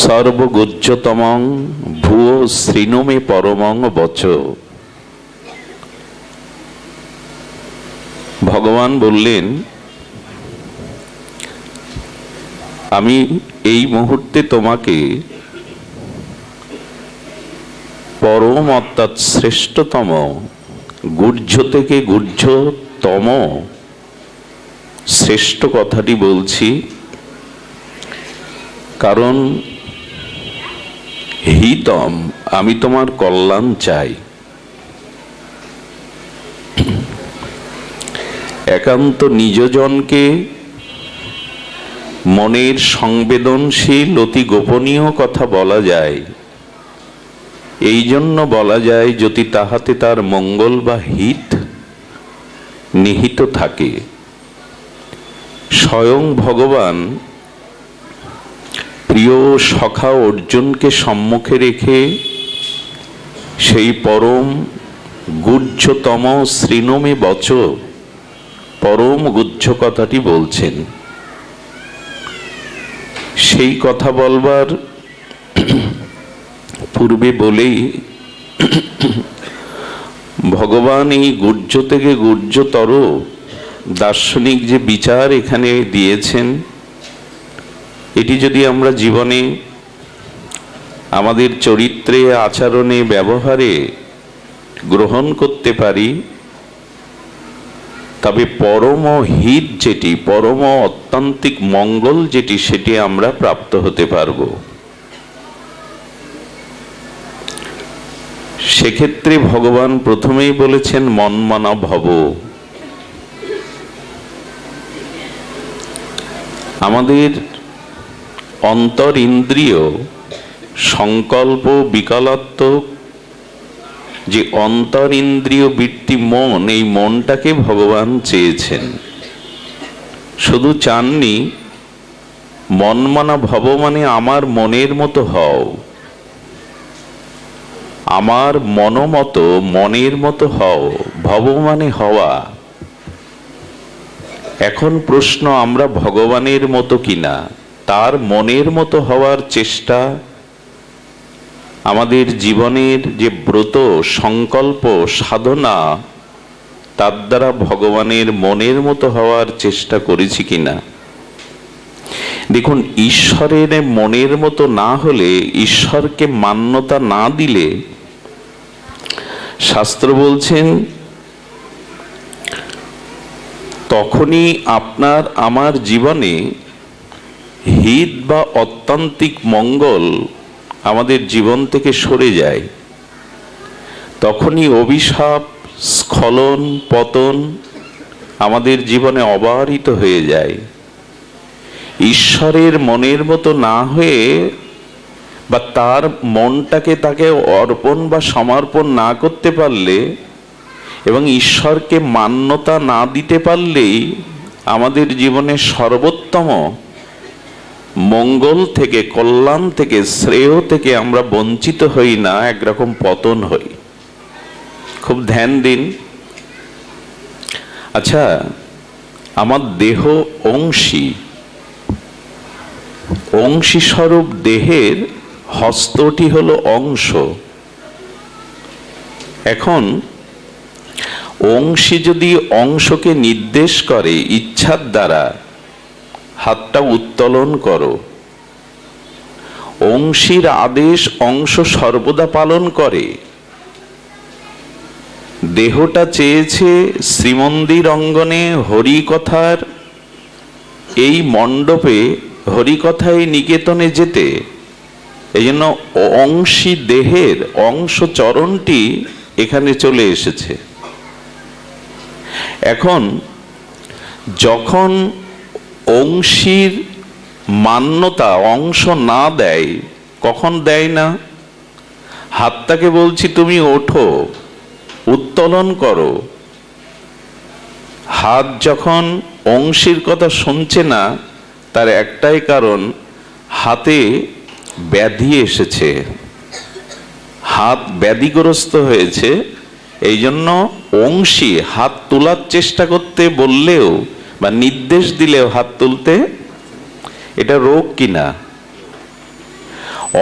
সর্বগুজ্জতমং ভুয়ো শ্রীণুমে পরমং বচ। ভগবান বললেন, আমি এই মুহূর্তে তোমাকে পরম অর্থাৎ শ্রেষ্ঠতম, গুহ্য থেকে গুহ্যতম শ্রেষ্ঠ কথাটি বলছি, কারণ হিতম, আমি তোমার কল্যাণ চাই। একান্ত নিজজনকে মনের সংবেদনশীল অতি গোপনীয় কথা বলা যায়, এই জন্য বলা যায় যদি তাহাতে তার মঙ্গল বা হিত নিহিত থাকে। স্বয়ং ভগবান প্রিয় সখা অর্জুনকে সম্মুখে রেখে সেই পরম গুহ্যতম শ্রীণমে বচ, পরম গুহ্য কথাটি বলছেন। সেই কথা বলবার পূর্বে বলেই ভগবান এই গুহ্য থেকে গুহ্যতর দার্শনিক যে বিচার এখানে দিয়েছেন, এটি যদি আমরা জীবনে আমাদের চরিত্রে, আচরণে, ব্যবহারে গ্রহণ করতে পারি, তবে পরম হিত যেটি, পরম অত্যান্তিক মঙ্গল যেটি, সেটি আমরা প্রাপ্ত হতে পারব। সেক্ষেত্রে ভগবান প্রথমেই বলেছেন মন্মনা ভব। আমাদের অন্তর ইন্দ্রিয় সংকল্প বিকলাত্মক যে অন্তর ইন্দ্রিয় বৃত্তি মন, এই মনটাকে ভগবান চেয়েছেন। শুধু চাননি মনমনা ভব মানে আমার মনের মতো হও, আমার মনমতো, মনের মতো হও। ভব মানে হওয়া। এখন প্রশ্ন, আমরা ভগবানের মতো কিনা, তার মনের মতো হওয়ার চেষ্টা আমাদের জীবনের যে ব্রত, সংকল্প, সাধনা, তার দ্বারা ভগবানের মনের মতো হওয়ার চেষ্টা করেছি কিনা। দেখুন, ঈশ্বরের মনের মতো না হলে, ঈশ্বরকে মান্যতা না দিলে, শাস্ত্র বলছেন তখনই আপনার আমার জীবনে হিত বা অত্যান্তিক মঙ্গল আমাদের জীবন থেকে সরে যায়। তখনই অভিশাপ, স্খলন, পতন আমাদের জীবনে অবারিত হয়ে যায়। ঈশ্বরের মনের মতো না হয়ে বা তার মনটাকে তাকে অর্পণ বা সমর্পণ না করতে পারলে এবং ঈশ্বরকে মান্যতা না দিতে পারলেই আমাদের জীবনে সর্বোত্তম মঙ্গল থেকে, কল্যাণ থেকে, শ্রেয় থেকে আমরা বঞ্চিত হই না, একরকম পতন হই। খুব ধ্যান দিন। আচ্ছা, আমার দেহ অংশী, অংশী স্বরূপ দেহের হস্তটি হলো অংশ। এখন অংশী যদি অংশকে নির্দেশ করে ইচ্ছার দ্বারা, হাতটা উত্তোলন করো, অংশীর আদেশ অংশ সর্বদা পালন করে। দেহটা চেয়েছে শ্রীমন্দির অঙ্গনে হরিকথার এই মণ্ডপে, হরিকথায় নিকেতনে যেতে। এই জন্য অংশী দেহের অংশ চরণটি এখানে চলে এসেছে। এখন যখন অংশীর মান্যতা অংশ না দেয়, কখন দেয় না? হাতটাকে বলছি তুমি ওঠো, উত্তোলন করো, হাত যখন অংশীর কথা শুনছে না, তার একটাই কারণ, হাতে ব্যাধি এসেছে, হাত ব্যাধিগ্রস্ত হয়েছে। এই জন্য অংশী হাত তোলার চেষ্টা করতে বললেও বা নির্দেশ দিলেও হাত তুলতে, এটা রোগ কিনা?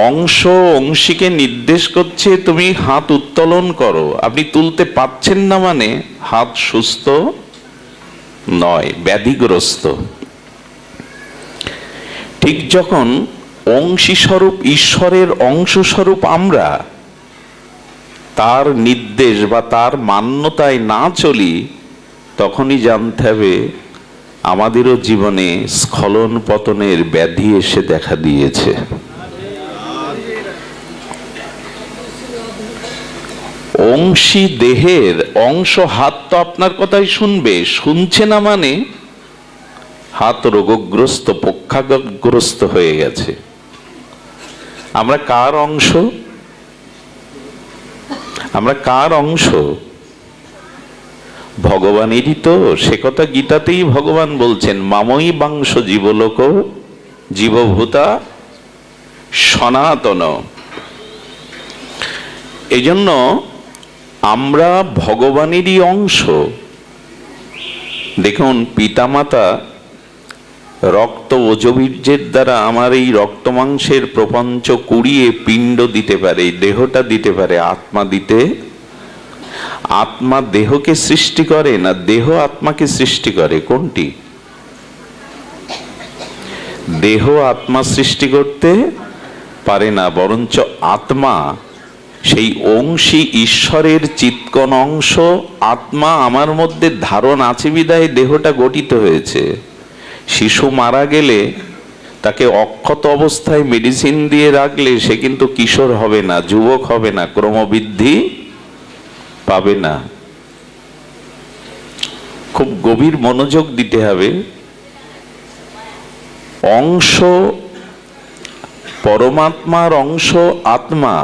অংশ অংশীকে নির্দেশ করছে তুমি হাত উত্তোলন করো, আপনি তুলতে পারছেন না মানে হাত সুস্থ নয়, ব্যাধিগ্রস্ত। ঠিক যখন অংশী স্বরূপ ঈশ্বরের অংশ স্বরূপ আমরা তার নির্দেশ বা তার মান্যতায় না চলি, তখনই জানতে হবে আমাদেরও জীবনে স্খলন পতনের ব্যাধি এসে দেখা দিয়েছে। অংশী দেহের অংশ হাত তো আপনার কথাই শুনবে, শুনছে না মানে হাত রোগগ্রস্ত, পক্ষাঘাতগ্রস্ত হয়ে গেছে। আমরা কার অংশ? আমরা কার অংশ? ভগবানেরই তো। সে কথা গীতাতেই ভগবান বলছেন, মাময়ী বাংশ জীবলোক জীবভূতা সনাতন। এই জন্য আমরা ভগবানেরই অংশ। দেখুন, পিতামাতা রক্ত ওজবীর্যের দ্বারা আমার এই রক্ত মাংসের প্রপঞ্চ কুড়িয়ে পিণ্ড দিতে পারে, দেহটা দিতে পারে, আত্মা দিতে। আত্মা দেহকে সৃষ্টি করে না, দেহ আত্মাকে সৃষ্টি করে? কোনটি? দেহ আত্মা সৃষ্টি করতে পারে না, বরঞ্চ আত্মা সেই অংশী ঈশ্বরের চিৎকণ অংশ। আত্মা আমার মধ্যে ধারণ আছে বিধায় দেহটা গঠিত হয়েছে। শিশু মারা গেলে তাকে অক্ষত অবস্থায় মেডিসিন দিয়ে রাখলে সে কিন্তু কিশোর হবে না, যুবক হবে না, ক্রমবৃদ্ধি পাবে না। খুব গভীর মনোযোগ দিতে হবে। অংশ পরমাত্মার অংশ আত্মা,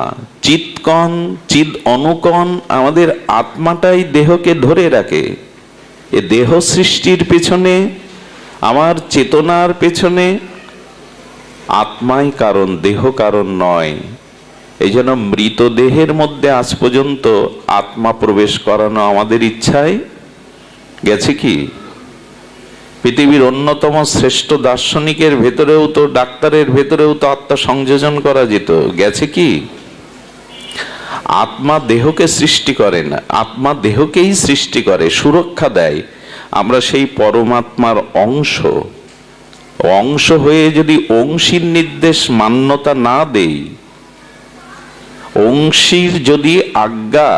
চিৎকণ চিদ অনুকণ আমাদের আত্মাটাই দেহকে ধরে রাখে। এ দেহ সৃষ্টির পেছনে, আমার চেতনার পেছনে আত্মাই কারণ, দেহ কারণ নয়। এই জন্য মৃতদেহের মধ্যে আজ পর্যন্ত আত্মা প্রবেশ করানো আমাদের ইচ্ছায় গেছে কি? পৃথিবীর অন্যতম শ্রেষ্ঠ দার্শনিকের ভেতরেও তো, ডাক্তারের ভেতরেও তো আত্মা সংযোজন করা যেত, গেছে কি? আত্মা দেহকে সৃষ্টি করে না, আত্মা দেহকেই সৃষ্টি করে, সুরক্ষা দেয়। আমরা সেই পরমাত্মার অংশ। অংশ হয়ে যদি অংশীর নির্দেশ মান্যতা না দেই, অংশীর যদি আজ্ঞা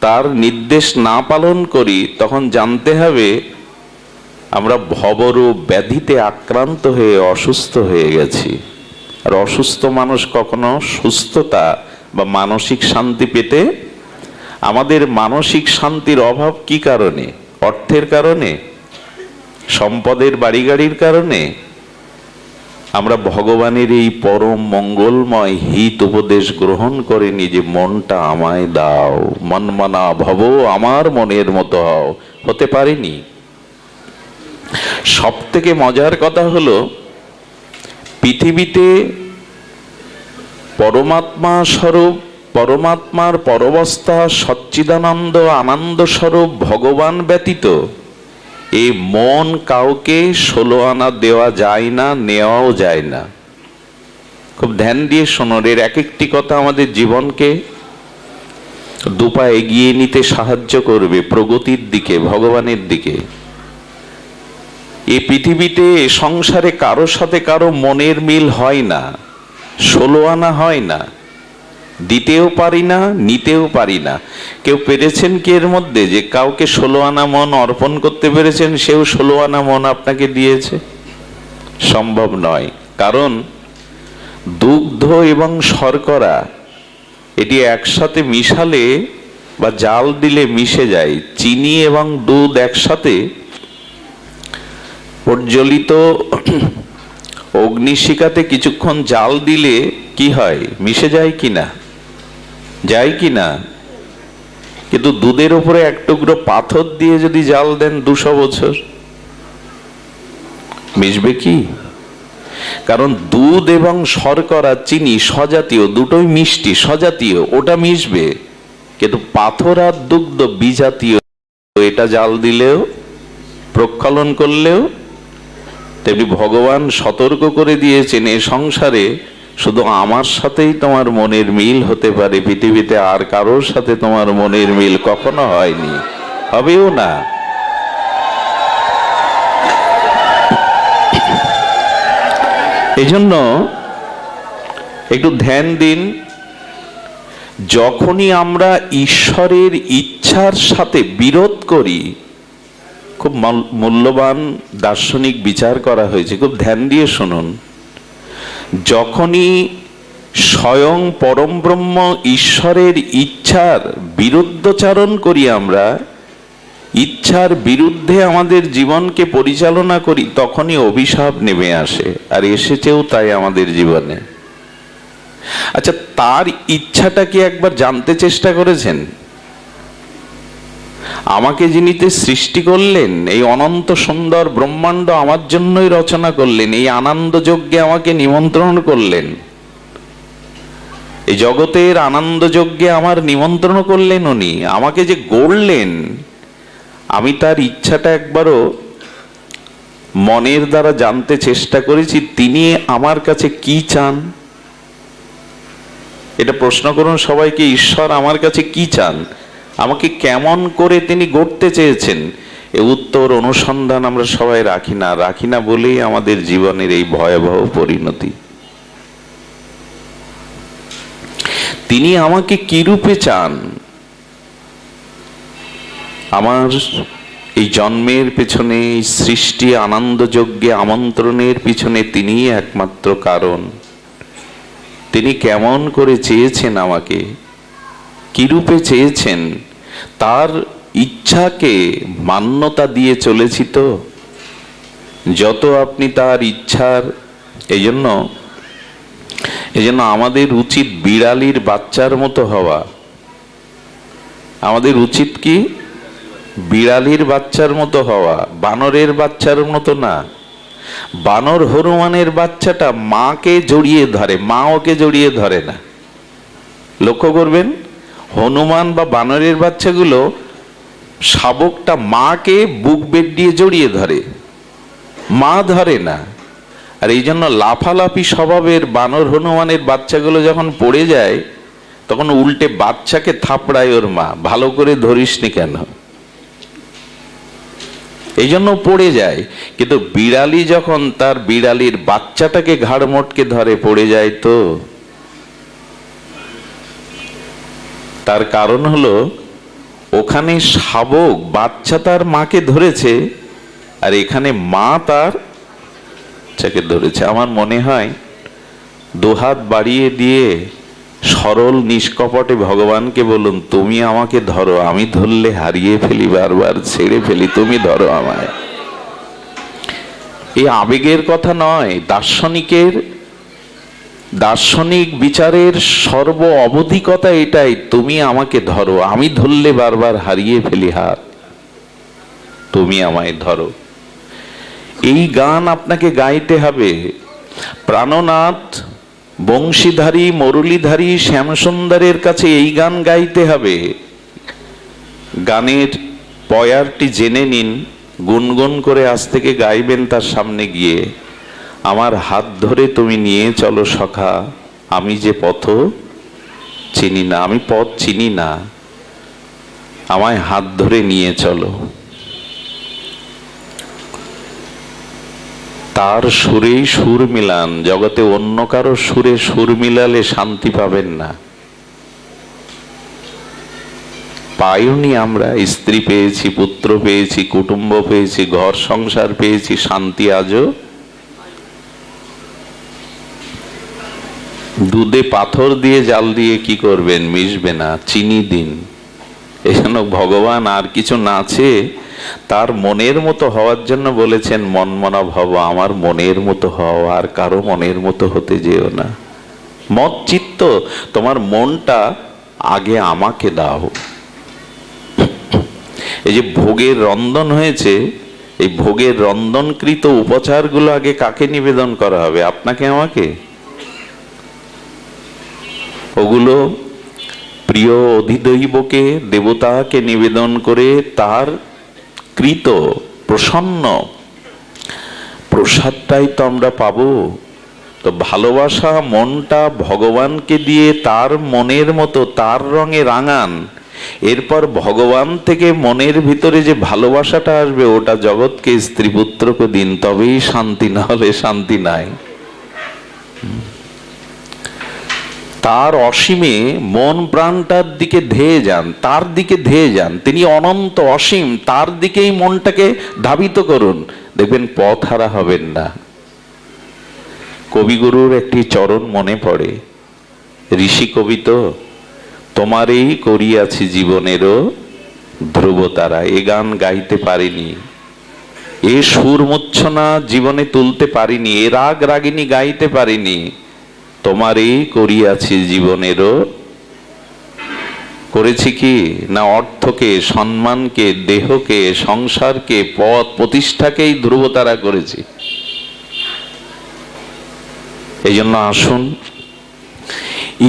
তার নির্দেশ না পালন করি, তখন জানতে হবে আমরা ভবরূপ ব্যাধিতে আক্রান্ত হয়ে অসুস্থ হয়ে গেছি। আর অসুস্থ মানুষ কখনো সুস্থতা বা মানসিক শান্তি পেতে, আমাদের মানসিক শান্তির অভাব কি কারণে? অর্থের কারণে? সম্পদের বাড়ি গাড়ির কারণে? আমরা ভগবানের এই পরম মঙ্গলময় হিত উপদেশ গ্রহণ করিনি যে মনটা আমায় দাও, মনমনা ভব, আমার মনের মতো হও, হতে পারেনি। সব থেকে মজার কথা হলো, পৃথিবীতে পরমাত্মা স্বরূপ, পরমাত্মার পরবস্থা সচ্চিদানন্দ আনন্দ স্বরূপ ভগবান ব্যতীত এই মন কাউকে 16 আনা দেওয়া যায় না, নেওয়াও যায় না। খুব ধ্যান দিয়ে শোনো, এর এক একটি কথা আমাদের জীবনকে দুপা এগিয়ে নিতে সাহায্য করবে প্রগতির দিকে, ভগবানের দিকে। এই পৃথিবীতে, সংসারে কারোর সাথে কারো মনের মিল হয় না, 16 আনা হয় না, দিতেও পারি না, নিতেও পারি না। কেউ পেরেছেন কি এর মধ্যে যে কাউকে 16 আনা মন অর্পণ করতে পেরেছেন, সেও 16 আনা মন আপনাকে দিয়েছে? সম্ভব নয়। কারণ দুগ্ধ এবং শর্করা এটি একসাথে মিশালে বা জাল দিলে মিশে যায়। চিনি এবং দুধ একসাথে প্রজ্বলিত অগ্নিশিখাতে কিছুক্ষণ জাল দিলে কি হয়? মিশে যায় কিনা? যায় কিনা? কিন্তু দুধের উপরে এক টুকরো পাথর দিয়ে যদি জাল দেন 200 বছর, মিশবে কি? কারণ দুধ এবং শর্করা, চিনি সজাতীয়, দুটোই মিষ্টি, সজাতীয়, ওটা মিশবে। কিন্তু পাথর আর দুগ্ধ বিজাতীয়, এটা জাল দিলেও, প্রক্ষালন করলেও। তেমনি ভগবান সতর্ক করে দিয়েছেন, এ সংসারে শুধু আমার সাথেই তোমার মনের মিল হতে পারে, পৃথিবীতে আর কারোর সাথে তোমার মনের মিল কখনো হয়নি, হবেও না। এই জন্য একটু ধ্যান দিন, যখনই আমরা ঈশ্বরের ইচ্ছার সাথে বিরোধ করি, খুব মূল্যবান দার্শনিক বিচার করা হয়েছে, খুব ধ্যান দিয়ে শুনুন। যখনই স্বয়ং পরম ব্রহ্ম ঈশ্বরের ইচ্ছার বিরুদ্ধচারণ করি, আমরা ইচ্ছার বিরুদ্ধে আমাদের জীবনকে পরিচালনা করি, তখনই অভিশাপ নেমে আসে, আর এসেছেও তাই আমাদের জীবনে। আচ্ছা, তার ইচ্ছাটা কি একবার জানতে চেষ্টা করেছেন? আমাকে যিনিতে সৃষ্টি করলেন, এই অনন্ত সুন্দর ব্রহ্মাণ্ড আমার জন্যই রচনা করলেন, এই আনন্দ যজ্ঞে আমাকে নিমন্ত্রণ করলেন, এই জগতের আনন্দ যজ্ঞে আমার নিমন্ত্রণ করলেন উনি, আমাকে যে গড়লেন, আমি তার ইচ্ছাটা একবারও মনের দ্বারা জানতে চেষ্টা করেছি, তিনি আমার কাছে কি চান? এটা প্রশ্ন করুন সবাইকে, ঈশ্বর আমার কাছে কি চান, আমাকে কেমন করে তিনি গড়তে চেয়েছেন? এ উত্তর অনুসন্ধান আমরা সবাই রাখি না বলেই আমাদের জীবনের এই ভয়াবহ পরিণতি। তিনি আমাকে কি রূপে চান? আমার এই জন্মের পেছনে, এই সৃষ্টি আনন্দ যজ্ঞে আমন্ত্রণের পিছনে তিনিই একমাত্র কারণ। তিনি কেমন করে চেয়েছেন আমাকে, কি রূপে চেয়েছেন, তার ইচ্ছাকে মান্যতা দিয়ে চলেছি তো। যত আপনি তার ইচ্ছার, এই জন্য আমাদের উচিত বিড়ালির বাচ্চার মতো হওয়া। আমাদের উচিত কি? বিড়ালির বাচ্চার মতো হওয়া, বানরের বাচ্চার মতো না। বানর হনুমানের বাচ্চাটা মাকে জড়িয়ে ধরে, মা ওকে জড়িয়ে ধরে না। লক্ষ্য করবেন, হনুমান বা বানরের বাচ্চাগুলো শাবকটা মাকে বুক বেড দিয়ে জড়িয়ে ধরে, মা ধরে না। আর এই জন্য লাফালাফি স্বভাবের বানর হনুমানের বাচ্চাগুলো যখন পড়ে যায়, তখন উল্টে বাচ্চাকে থাপড়ায় ওর মা, ভালো করে ধরিসনি কেন, এই জন্য পড়ে যায়। কিন্তু বিড়ালি যখন তার বিড়ালির বাচ্চাটাকে ঘাড় মোটকে ধরে, পড়ে যায় তো। তার কারণ হলো, ওখানে শাবক বাচ্চা তার মাকে ধরেছে, আর এখানে মা তার বাচ্চাকে ধরেছে। আমার মনে হয় দুহাত বাড়িয়ে দিয়ে সরল নিষ্কপটে ভগবানকে বলুন, তুমি আমাকে ধরো, আমি ধরলে হারিয়ে ফেলি, বারবার ছেড়ে ফেলি, তুমি ধরো আমায়। এই আবেগের কথা নয়, দার্শনিক বিচারের সর্ব অবধিকতা এটাই, তুমি আমাকে ধরো, আমি ধরলে বারবার হারিয়ে ফেলি হাত, তুমি আমায় ধরো। এই গান আপনাকে গাইতে হবে। প্রাণনাথ, বংশীধারী, মুরলীধারী শ্যামসুন্দরের কাছে এই গান গাইতে হবে। গানের পয়ারটি জেনে নিন, গুনগুন করে আজ থেকে গাইবেন তার সামনে গিয়ে। আমার হাত ধরে তুমি নিয়ে চলো সখা, আমি যে পথ চিনি না, আমি পথ চিনি না, আমায় হাত ধরে নিয়ে চলো। তার সুরেই সুর মিলান, জগতে অন্য কারো সুরে সুর মিলালে শান্তি পাবেন না। পাইনি আমরা, স্ত্রী পেয়েছি, পুত্র পেয়েছি, কুটুম্ব পেয়েছি, ঘর সংসার পেয়েছি, শান্তি আজও। দুধে পাথর দিয়ে জাল দিয়ে কি করবেন? মিশবে না, চিনি দিন। এই জন্য ভগবান আর কিছু না চেয়ে তার মনের মতো হওয়ার জন্য বলেছেন, মনমনা ভব, আমার মনের মতো হও, আর কারো মনের মতো হতে যেও না। মত চিত্ত, তোমার মনটা আগে আমাকে দাও। এই যে ভোগের রন্ধন হয়েছে, এই ভোগের রন্ধনকৃত উপচারগুলো আগে কাকে নিবেদন করা হবে? আপনাকে আমাকে? ওগুলো প্রিয় অধিদৈবকে, দেবতাকে নিবেদন করে তার কৃত প্রসন্ন প্রসাদটাই তো আমরা পাবো। তো ভালোবাসা মনটা ভগবানকে দিয়ে তার মনের মতো তার রঙে রাঙান, এরপর ভগবান থেকে মনের ভিতরে যে ভালোবাসাটা আসবে ওটা জগৎকে স্ত্রী পুত্রকে দিন, তবেই শান্তি, না হলে শান্তি নাই। তার অসীমে মন প্রাণটার দিকে ধেয়ে যান, তার দিকে ধেয়ে যান। তিনি অনন্ত অসীম, তার দিকেই মনটাকে ধাবিত করুন, দেখবেন পথ হারা হবেন না। কবিগুরুর একটি চরণ মনে পড়ে, ঋষি কবি তো, তোমারই করিয়াছি জীবনেরও ধ্রুবতারা। এ গান গাইতে পারিনি, এ সুর মূর্ছনা জীবনে তুলতে পারিনি, এ রাগ রাগিনী গাইতে পারিনি। তোমারই করিয়াছি জীবনেরও, করেছি কি না অর্থকে, সম্মানকে, দেহকে, সংসারকে, পদ প্রতিষ্ঠাকেই ধ্রুবতারা করেছি। এই জন্য আসুন,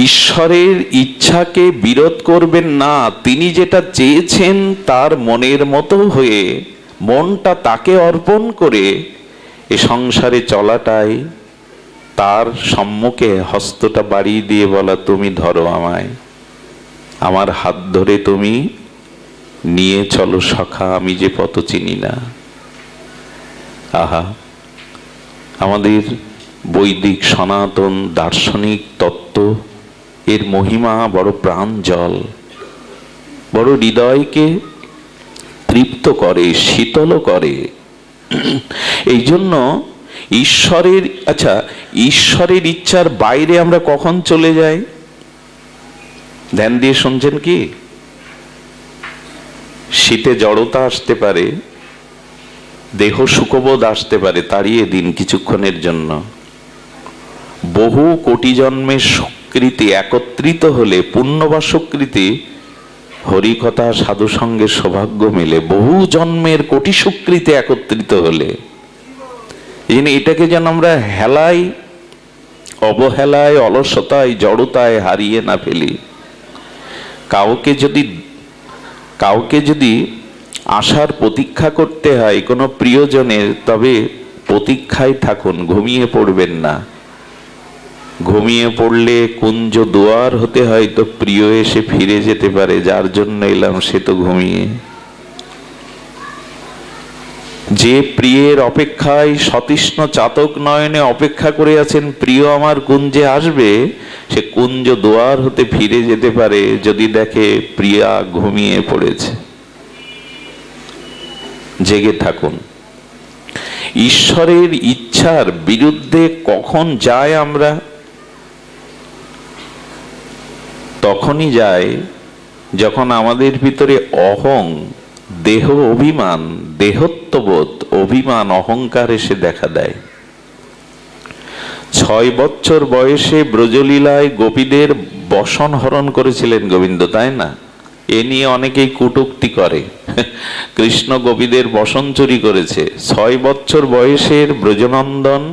ঈশ্বরের ইচ্ছাকে বিরোধ করবেন না। তিনি যেটা চেয়েছেন তার মনের মতো হয়ে মনটা তাকে অর্পণ করে এ সংসারে চলাটাই, তার সম্মুখে হস্তটা বাড়িয়ে দিয়ে বলা, তুমি ধরো আমায়, আমার হাত ধরে তুমি নিয়ে চলো সখা, আমি যে পথ চিনি না। আহা, আমাদের বৈদিক সনাতন দার্শনিক তত্ত্ব, এর মহিমা বড় প্রাঞ্জল, বড় হৃদয়কে তৃপ্ত করে, শীতল করে। এই জন্য ঈশ্বরের, আচ্ছা, ঈশ্বরের ইচ্ছার বাইরে আমরা কখন চলে যাই? ধ্যান দিয়ে শুনছেন কি? শীতে জড়তা আসতে পারে, দেহ সুখবোধ আসতে পারে, তাড়িয়ে দিন কিছুক্ষণের জন্য। বহু কোটি জন্মের সুকৃতি একত্রিত হলে, পুণ্য বা সুকৃতি, হরিকথা সাধু সঙ্গের সৌভাগ্য মেলে। বহু জন্মের কোটি সুকৃতি একত্রিত হলে, এই জন্য এটাকে যেন আমরা হেলায়, অবহেলায়, অলসতায়, জড়তায় হারিয়ে না ফেলি। কাউকে যদি আসার প্রতীক্ষা করতে হয় কোনো প্রিয়জনের, তবে প্রতীক্ষায় থাকুন, ঘুমিয়ে পড়বেন না। ঘুমিয়ে পড়লে কুঞ্জ দুয়ার হতে হয় তো প্রিয় এসে ফিরে যেতে পারে, যার জন্য এলাম সে তো ঘুমিয়ে। যে প্রিয়ের অপেক্ষায় সতৃষ্ণ চাতক নয়নে অপেক্ষা করে আছেন, প্রিয় আমার কুঞ্জে আসবে, সে কুঞ্জ দুয়ার হতে ফিরে যেতে পারে যদি দেখে প্রিয়া ঘুমিয়ে পড়েছে। জেগে থাকুন। ঈশ্বরের ইচ্ছার বিরুদ্ধে কখন যায় আমরা? তখনই যায় যখন আমাদের ভিতরে অহং, দেহ অভিমান, দেহত্ববোধ, অভিমান, অহংকার এসে দেখা দেয়। 6 বছর বয়সে ব্রজলীলায় গোপীদের বসন হরণ করেছিলেন গোবিন্দ, তাই না? এ নিয়ে অনেকেই কটূক্তি করে, কৃষ্ণ গোপীদের বসন চুরি করেছে। 6 বছর বয়সের ব্রজনন্দন,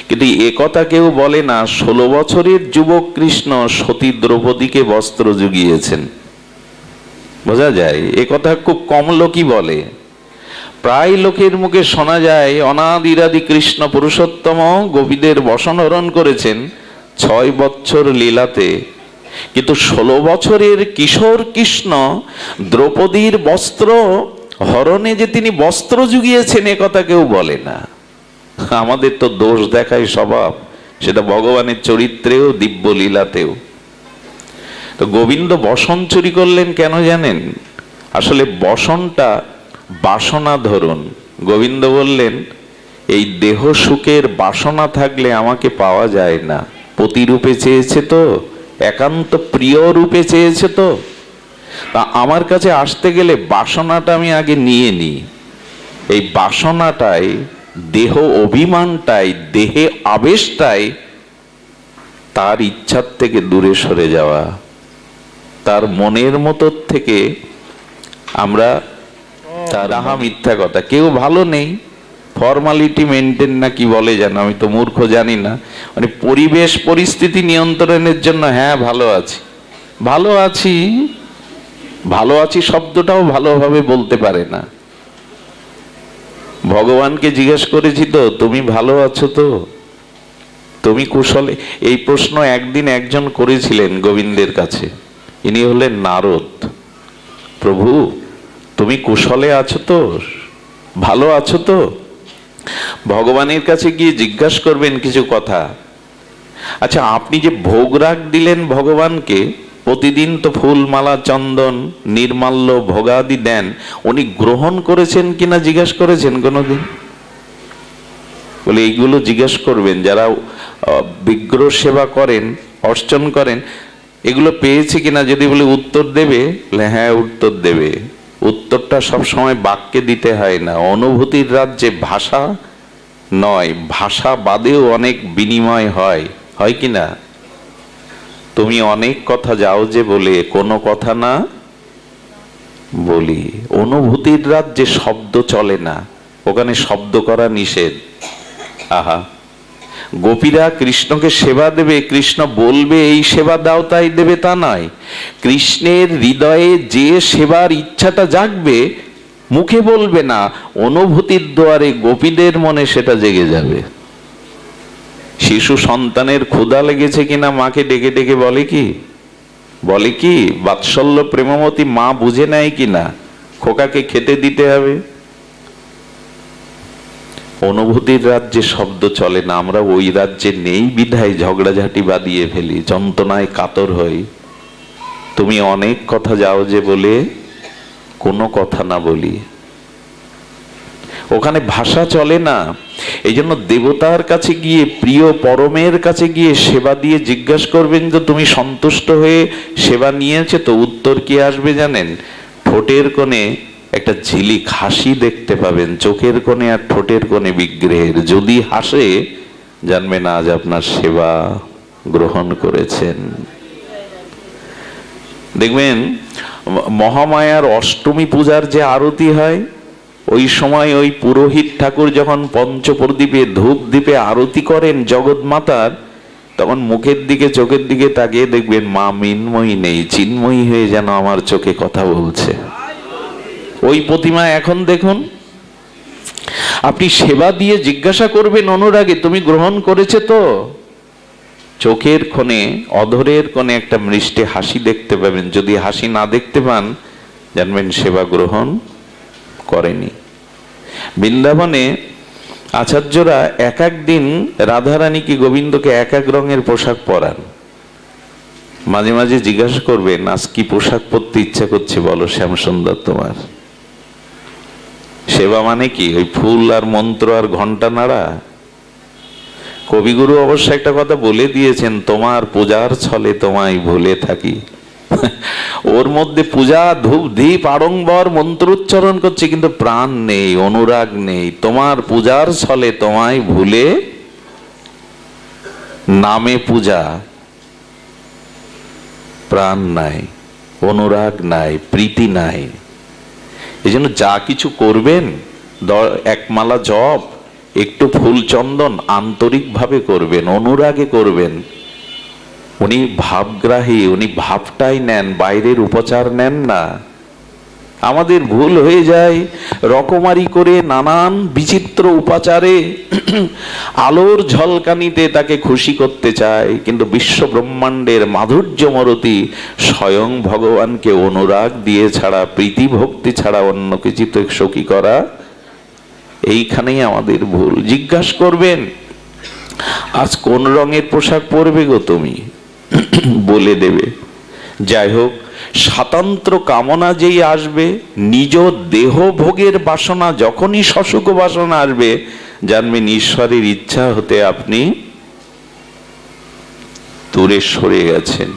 কিন্তু এ কথা কেউ বলে না 16 বছরের যুবক কৃষ্ণ সতী দ্রৌপদীকে বস্ত্র জুগিয়েছেন। বোঝা যায়, এ কথা খুব কম লোকই বলে। প্রায় লোকের মুখে শোনা যায় অনাদিরাদি কৃষ্ণ পুরুষোত্তম গোপীদের বসন হরণ করেছেন 6 বছর লীলাতে, কিন্তু 16 বছরের কিশোর কৃষ্ণ দ্রৌপদীর বস্ত্র হরণে যে তিনি বস্ত্র জুগিয়েছেন এ কথা কেউ বলে না। আমাদের তো দোষ দেখায় স্বভাব, সেটা ভগবানের চরিত্রেও দিব্য লীলাতেও। তো গোবিন্দ বসন চুরি করলেন কেন জানেন? আসলে বসনটা বাসনা ধরুন। গোবিন্দ বললেন, এই দেহ সুখের বাসনা থাকলে আমাকে পাওয়া যায় না। প্রতিরূপে চেয়েছে তো, একান্ত প্রিয় রূপে চেয়েছে তো, তা আমার কাছে আসতে গেলে বাসনাটা আমি আগে নিয়ে নিই। এই বাসনাটাই, দেহ অভিমানটাই, দেহে আবেশটাই তার ইচ্ছার থেকে দূরে সরে যাওয়া, তার মনের মতো থেকে আমরা তাহা মিথ্যা কথা, কেউ ভালো নেই, ফর্মালিটি মেনটেন না কি বলে যেন, আমি তো মূর্খ জানি না, মানে পরিবেশ পরিস্থিতি নিয়ন্ত্রণের জন্য হ্যাঁ ভালো আছি, ভালো আছি, ভালো আছি শব্দটাও ভালোভাবে বলতে পারে না। ভগবানকে জিজ্ঞেস করেছি তো, তুমি ভালো আছো তো, তুমি কুশলে? এই প্রশ্ন একদিন একজন করেছিলেন গোবিন্দের কাছে, ইনি হলেন নারদ। প্রভু তুমি কুশলে আছো তো, ভালো আছো তো? ভগবানের কাছে গিয়ে জিজ্ঞাসা করবেন কিছু কথা। আচ্ছা, আপনি যে ভোগ রাগ দিলেন ভগবানকে, প্রতিদিন তো ফুল মালা চন্দন নির্মাল্য ভোগাদি দেন, উনি গ্রহণ করেছেন কিনা জিজ্ঞাসা করেছেন কোনোদিন? বলে এইগুলো জিজ্ঞাসা করবেন যারা বিগ্রহ সেবা করেন, অর্চন করেন, এগুলো পেয়েছে কিনা। যদি বলে উত্তর দেবে, হ্যাঁ উত্তর দেবে। উত্তরটা সবসময় বাক্যে দিতে হয় না, অনুভূতির রাজ্যে ভাষা নয়, ভাষা বাদেও অনেক বিনিময় হয়, হয় কিনা? তুমি অনেক কথা যাও যে বলে কোনো কথা না বলি। অনুভূতির রাজ্যে শব্দ চলে না, ওখানে শব্দ করা নিষেধ। আহা, গোপীরা কৃষ্ণকে সেবা দেবে, কৃষ্ণ বলবে এই সেবা দাও তাই দেবে তা নয়। কৃষ্ণের হৃদয়ে যে সেবার ইচ্ছাটা জাগবে, মুখে বলবে না, অনুভূতির দ্বারে গোপীদের মনে সেটা জেগে যাবে। শিশু সন্তানের ক্ষুধা লেগেছে কিনা মাকে ডেকে ডেকে বলে কি, বলে কি বাৎসল্য প্রেমমতী মা বুঝে নেয় কিনা খোকাকে খেতে দিতে হবে। অনুভূতির রাজ্যে শব্দ চলে না, আমরা ওই রাজ্যে নেই বিধায় ঝগড়াঝাটি বাঁধিয়ে ফেলি, যন্ত্রণায় কাতর হই। তুমি অনেক কথা যাও যে বলে কোনো কথা না বলি, ওখানে ভাষা চলে না। এই জন্য দেবতার কাছে গিয়ে, প্রিয় পরমের কাছে গিয়ে সেবা দিয়ে জিজ্ঞাসা করবেন যে তুমি সন্তুষ্ট হয়ে সেবা নিয়েছে তো? উত্তর কি আসবে জানেন? ঠোঁটের কোণে একটা ঝিলিক হাসি দেখতে পাবেন, চোখের কোণে আর ঠোঁটের কোণে বিগ্রহের। যদি হাসে, জানবেন আজ আপনার সেবা গ্রহণ করেছেন। দেখবেন মহামায়ার অষ্টমী পূজার যে আরতি হয়, ওই সময় ওই পুরোহিত ঠাকুর যখন পঞ্চপ্রদীপে ধূপ দ্বীপে আরতি করেন জগৎ মাতার, তখন মুখের দিকে চোখের দিকে তাকিয়ে দেখবেন মা মিন্ময়ী নেই, চিন্ময়ী হয়ে যেন আমার চোখে কথা বলছে। ওই প্রতিমা এখন দেখুন। আপনি সেবা দিয়ে জিজ্ঞাসা করবেন অনুরাগে, তুমি গ্রহণ করেছে তো? চোখের কোণে, অধরের কোণে একটা মিষ্টি হাসি দেখতে পাবেন। যদি হাসি না দেখতে পান, জানবেন সেবা গ্রহণ করেনি। বৃন্দাবনে আচার্যরা এক এক দিন রাধারানীকে, গোবিন্দকে এক এক রঙের পোশাক পরান। মাঝে মাঝে জিজ্ঞাসা করবেন, আজ কি পোশাক পরতে ইচ্ছা করছে বলো শ্যামসুন্দর তোমার? সেবা মানে কি ওই ফুল আর মন্ত্র আর ঘন্টা নাড়া? কবিগুরু অবশ্য একটা কথা বলে দিয়েছেন, তোমার পূজার ছলে তোমায় ভুলে থাকি। ওর মধ্যে পূজা ধূপ দীপ আড়ম্বর মন্ত্রোচ্চারণ করছে, কিন্তু প্রাণ নেই, অনুরাগ নেই। তোমার পূজার ছলে তোমায় ভুলে, নামে পূজা, প্রাণ নাই, অনুরাগ নাই, প্রীতি নাই। এই জন্য যা কিছু করবেন, এক মালা জপ, একটু ফুল চন্দন আন্তরিকভাবে করবেন, অনুরাগে করবেন। উনি ভাবগ্রাহী, উনি ভাবটাই নেন, বাইরের উপচার নেন না। আমাদের ভুল হয়ে যায়, রকমারি করে নানান বিচিত্র উপাচারে আলোর ঝলকানিতে তাকে খুশি করতে চায়, কিন্তু বিশ্ব ব্রহ্মাণ্ডের মাধুর্য মরতি স্বয়ং ভগবানকে অনুরাগ দিয়ে ছাড়া, প্রীতি ভক্তি ছাড়া অন্য কিছু তো সখী করা, এইখানেই আমাদের ভুল। জিজ্ঞাসা করবেন, আজ কোন রঙের পোশাক পরবে গো তুমি? বলে দেবে। যাই হোক, স্বাতন্ত্র কামনা যেই আসবে, নিজ দেহ ভোগের বাসনা যখনই সসুখ বাসনা আসবে, জানবেন ঈশ্বরের ইচ্ছা হতে আপনি দূরে সরে গেছেন।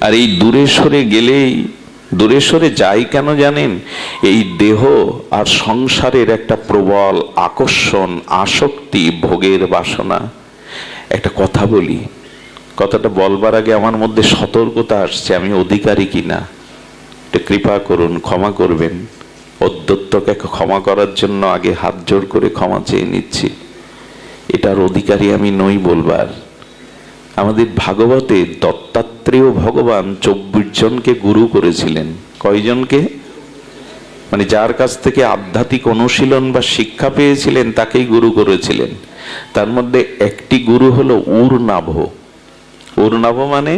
আর এই দূরে সরে গেলেই, দূরে সরে যাই কেন জানেন? এই দেহ আর সংসারের একটা প্রবল আকর্ষণ, আসক্তি, ভোগের বাসনা। একটা কথা বলি, কথাটা বলবার আগে আমার মধ্যে সতর্কতা আসছে, আমি অধিকারী কিনা। একটু কৃপা করুন, ক্ষমা করবেন। অধ্যত্তকে ক্ষমা করার জন্য আগে হাত জোড় করে ক্ষমা চেয়ে নিচ্ছি, এটার অধিকারী আমি নই বলবার। আমাদের ভাগবতে দত্তাত্রেয় ভগবান 24 জনকে গুরু করেছিলেন। কয়জনকে? মানে যার কাছ থেকে আধ্যাত্মিক অনুশীলন বা শিক্ষা পেয়েছিলেন তাকেই গুরু করেছিলেন। তার মধ্যে একটি গুরু হলো উরনাভ। উরনাভ মানে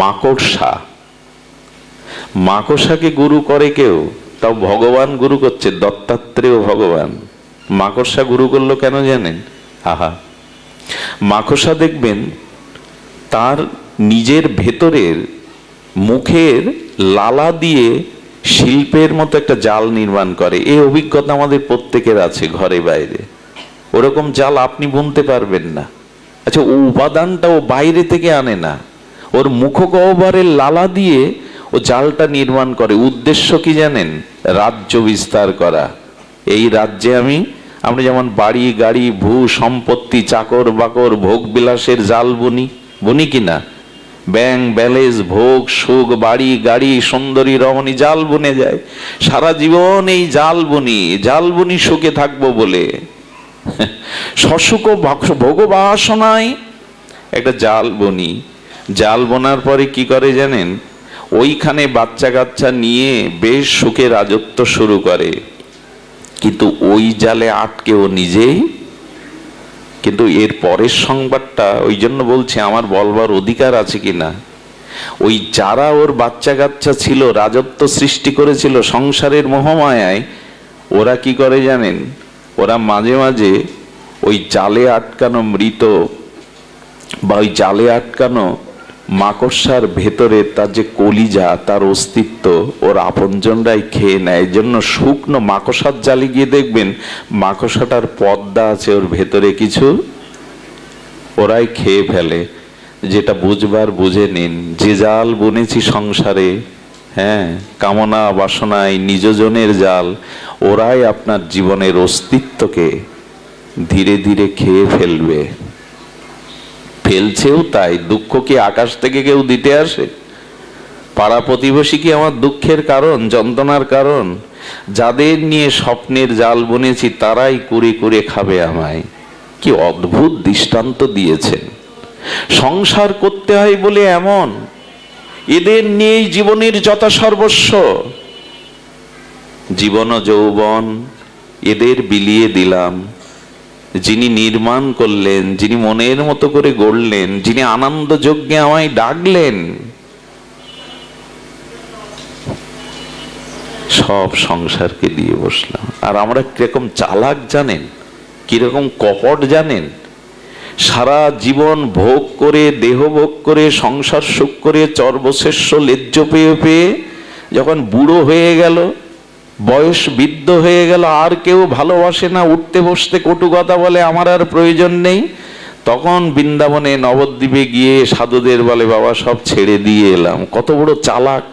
মাকড়সা। মাকড়সাকে গুরু করে কেউ, তাও ভগবান গুরু করছে, দত্তাত্রেয় ভগবান। মাকড়সা গুরু করলো কেন জানেন? আহা, মাকড়সা দেখবেন তার নিজের ভেতরের মুখের লালা দিয়ে শিল্পের মতো একটা জাল নির্মাণ করে। এই অভিজ্ঞতা আমাদের প্রত্যেকের আছে ঘরে বাইরে। ওরকম জাল আপনি বুনতে পারবেন না। আচ্ছা, ও উপাদানটা ও বাইরে থেকে আনে না, ওর মুখগহ্বরের লালা দিয়ে ও জালটা নির্মাণ করে। উদ্দেশ্য কি জানেন? রাজ্য বিস্তার করা। এই রাজ্যে আমরা যেমন বাড়ি গাড়ি ভূ সম্পত্তি চাকর বাকর ভোগ বিলাসের জাল বুনি কিনা? ব্যাংক ব্যালেন্স ভোগ সুখ বাড়ি গাড়ি সুন্দরী রমণী জাল বুনে যায়। সারা জীবন এই জাল বুনি সুখে থাকবো বলে সসুখ ভোগ বাসনায় একটা জাল বুনি। জাল বোনার পরে কি করে জানেন? ওইখানে বাচ্চা কাচ্চা নিয়ে বেশ সুখে রাজত্ব শুরু করে, কিন্তু ওই জালে আটকেও নিজেই। কিন্তু এর পরের সংবাদটা, ওই জন্য বলছে আমার বলবার অধিকার আছে কিনা। ওই যারা ওর বাচ্চা কাচ্চা ছিল, রাজত্ব সৃষ্টি করেছিল সংসারের মোহমায়ায়, ওরা কি করে জানেন? ওরা মাঝে মাঝে ওই জালে আটকানো মৃত বা ওই জালে আটকানো মাকড়সার ভেতরে তার যে কলিজা, তার অস্তিত্ব ওর আপনজনরাই খেয়ে নেয়। এই জন্য শুকনো মাকড়সার জালে গিয়ে দেখবেন মাকড়সাটার পর্দা আছে ওর ভেতরে কিছু, ওরাই খেয়ে ফেলে। যেটা বুঝবার বুঝে নিন, যে জাল বুনেছি সংসারে, হ্যাঁ, কামনা বাসনায় নিজজনের জাল, ওরাই আপনার জীবনের অস্তিত্বকে ধীরে ধীরে খেয়ে ফেলবে। ফেলছেও তাই। দুঃখ কি আকাশ থেকে কেউ দিতে আসে? পাড়া প্রতিবেশী কি আমার দুঃখের কারণ, যন্ত্রণার কারণ? যাদের নিয়ে স্বপ্নের জাল বুনেছি তারাই কুড়ে কুড়ে খাবে আমায়। কি অদ্ভুত দৃষ্টান্ত দিয়েছেন। সংসার করতে হয় বলে এমন, এদের নিয়েই জীবনের যথা সর্বস্ব। জীবন যৌবন এদের বিলিয়ে দিলাম। যিনি নির্মাণ করলেন, যিনি মনের মতো করে গড়লেন, যিনি আনন্দ যজ্ঞে আমায় ডাকলেন, সব সংসারকে দিয়ে বসলাম। আর আমরা কিরকম চালাক জানেন, কিরকম কপট জানেন? সারা জীবন ভোগ করে, দেহ ভোগ করে, সংসার সুখ করে, চর্বশেষ্য লেজ্জ পেয়ে পেয়ে যখন বুড়ো হয়ে গেল, বয়স বৃদ্ধ হয়ে গেল, আর কেউ ভালোবাসে না, উঠতে বসতে কটু কথা বলে, আমার আর প্রয়োজন নেই, তখন বৃন্দাবনে নবদ্বীপে গিয়ে সাধুদের বলে বাবা সব ছেড়ে দিয়ে এলাম। কত বড় চালাক!